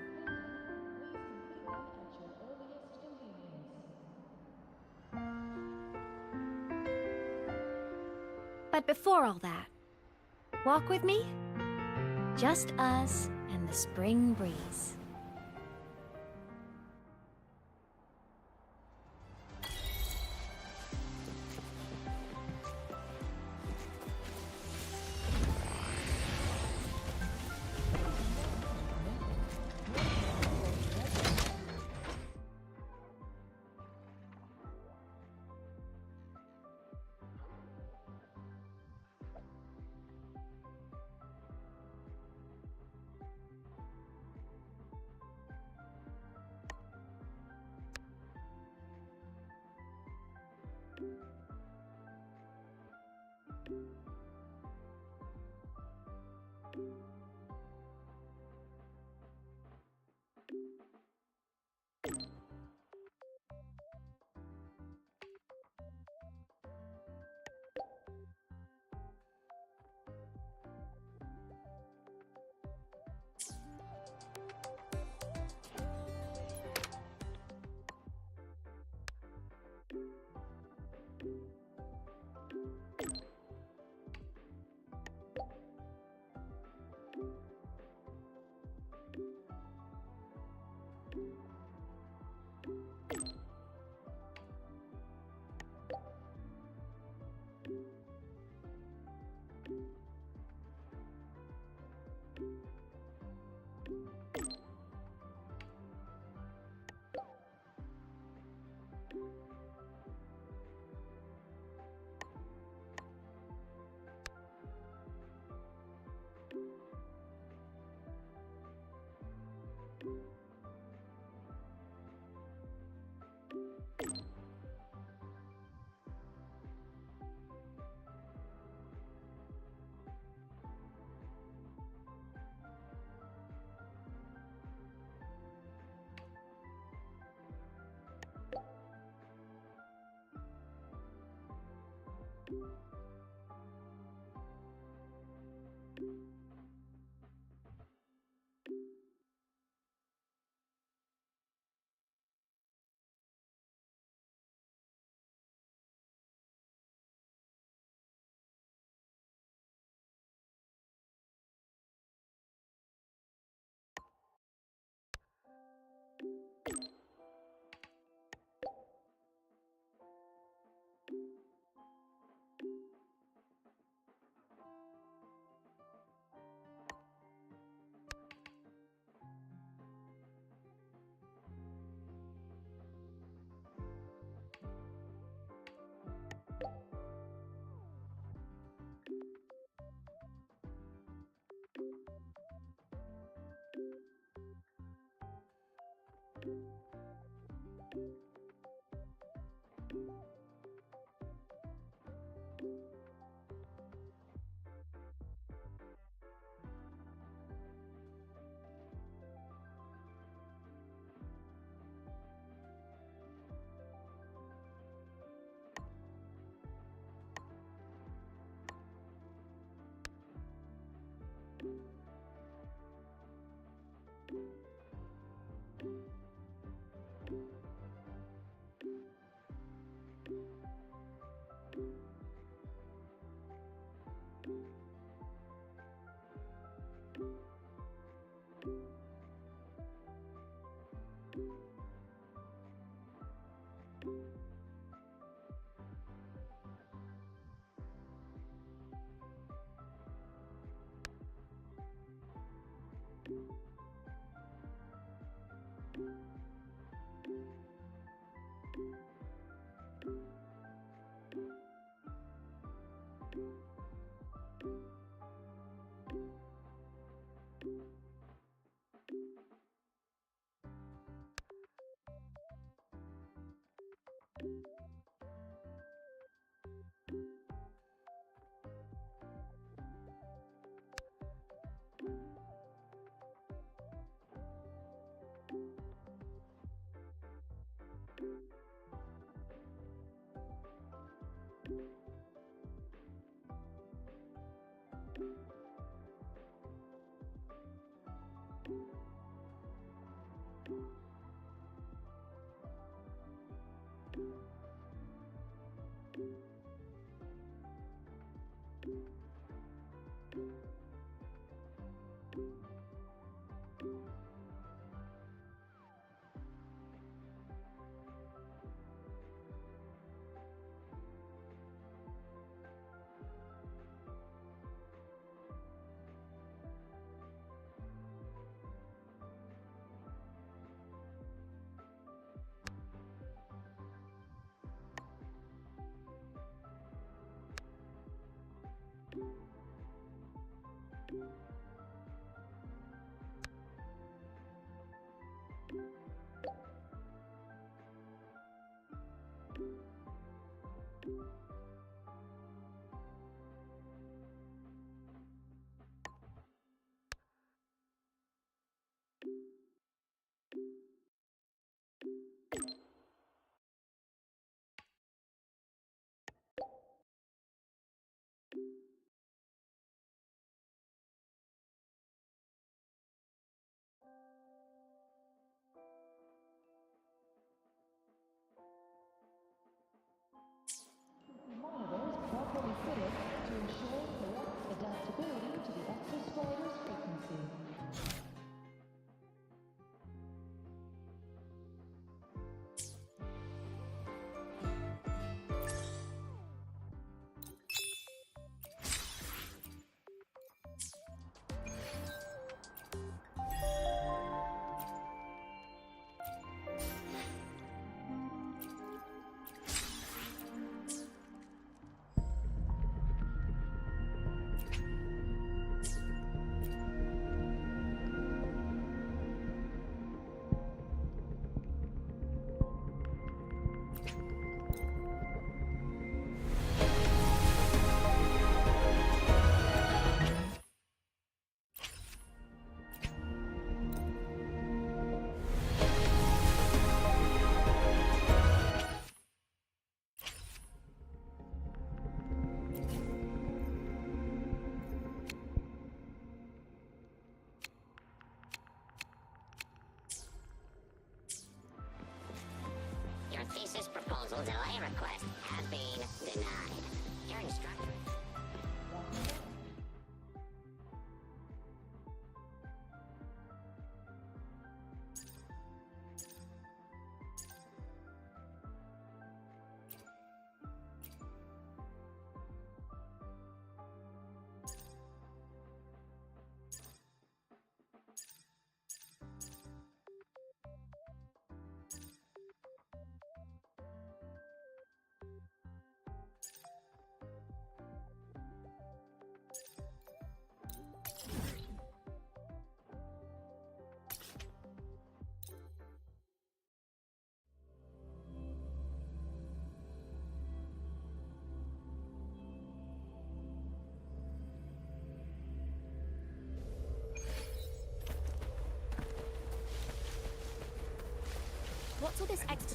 But before all that, walk with me? Just us and the spring breeze.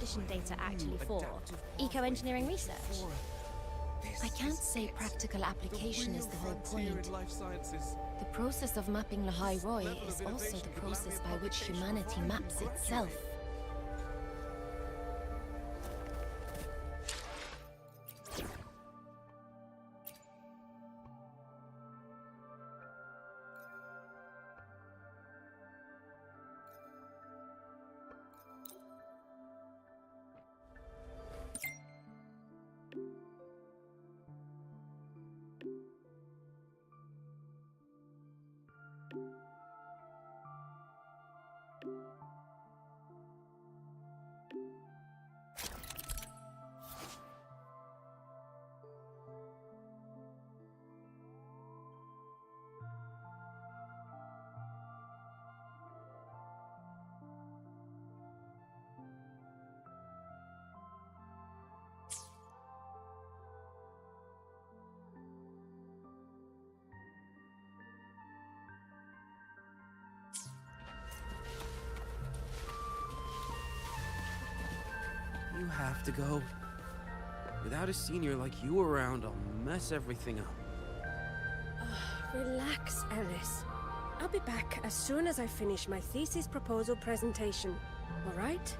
competition data actually for? Eco-engineering research? I can't say practical application is the whole point. The process of mapping the High Roy is also the process by which humanity maps itself. You have to go. Without a senior like you around, I'll mess everything up. Relax, Ellis. I'll be back as soon as I finish my thesis proposal presentation. All right?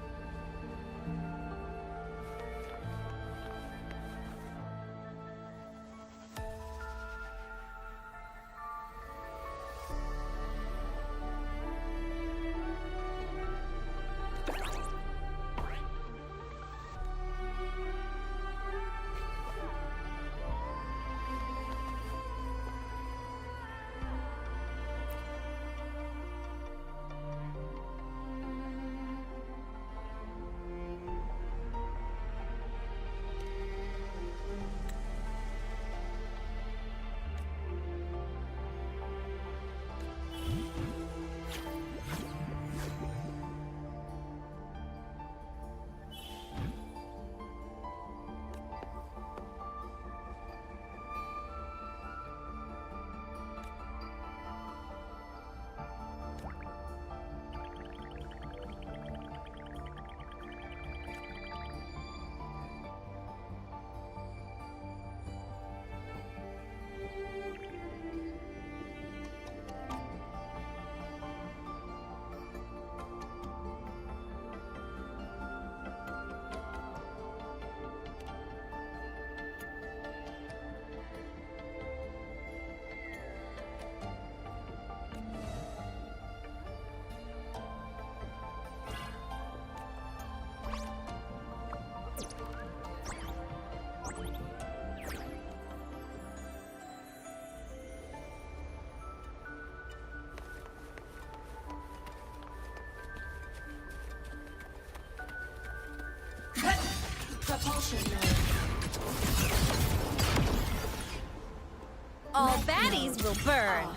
Propulsion mode. All baddies will burn.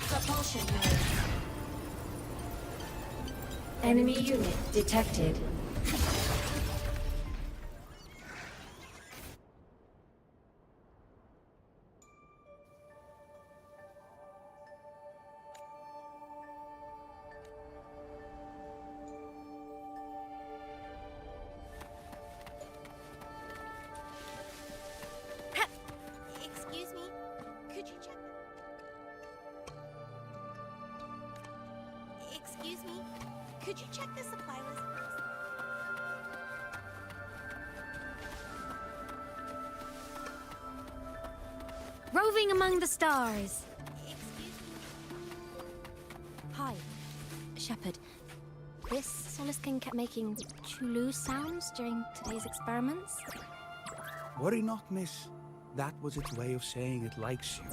Propulsion mode. Enemy unit detected. Did you check the supply list first? Roving among the stars. Hi, Shepard. This Solace King kept making Chulu sounds during today's experiments. Worry not, miss. That was its way of saying it likes you.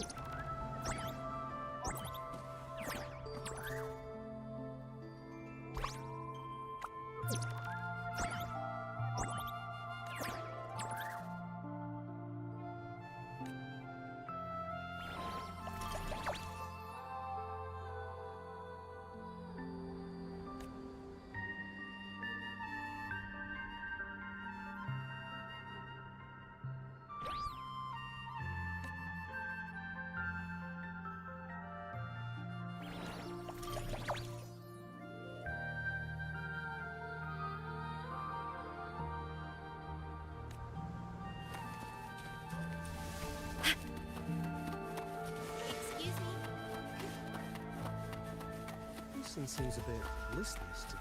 Wilson seems a bit listless today.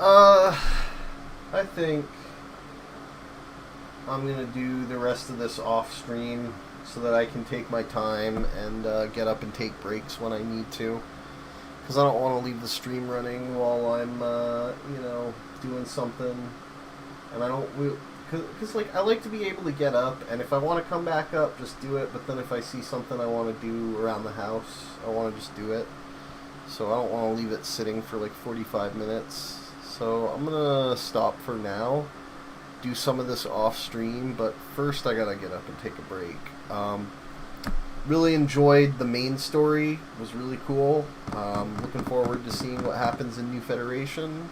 I think I'm gonna do the rest of this off stream so that I can take my time and get up and take breaks when I need to. Because I don't want to leave the stream running while I'm, you know, doing something. And I don't... Because, like, I like to be able to get up, and if I want to come back up, just do it. But then if I see something I want to do around the house, I want to just do it. So I don't want to leave it sitting for, like, 45 minutes. So I'm going to stop for now. Do some of this off stream, but first I gotta get up and take a break. Really enjoyed the main story. It was really cool. Looking forward to seeing what happens in New Federation.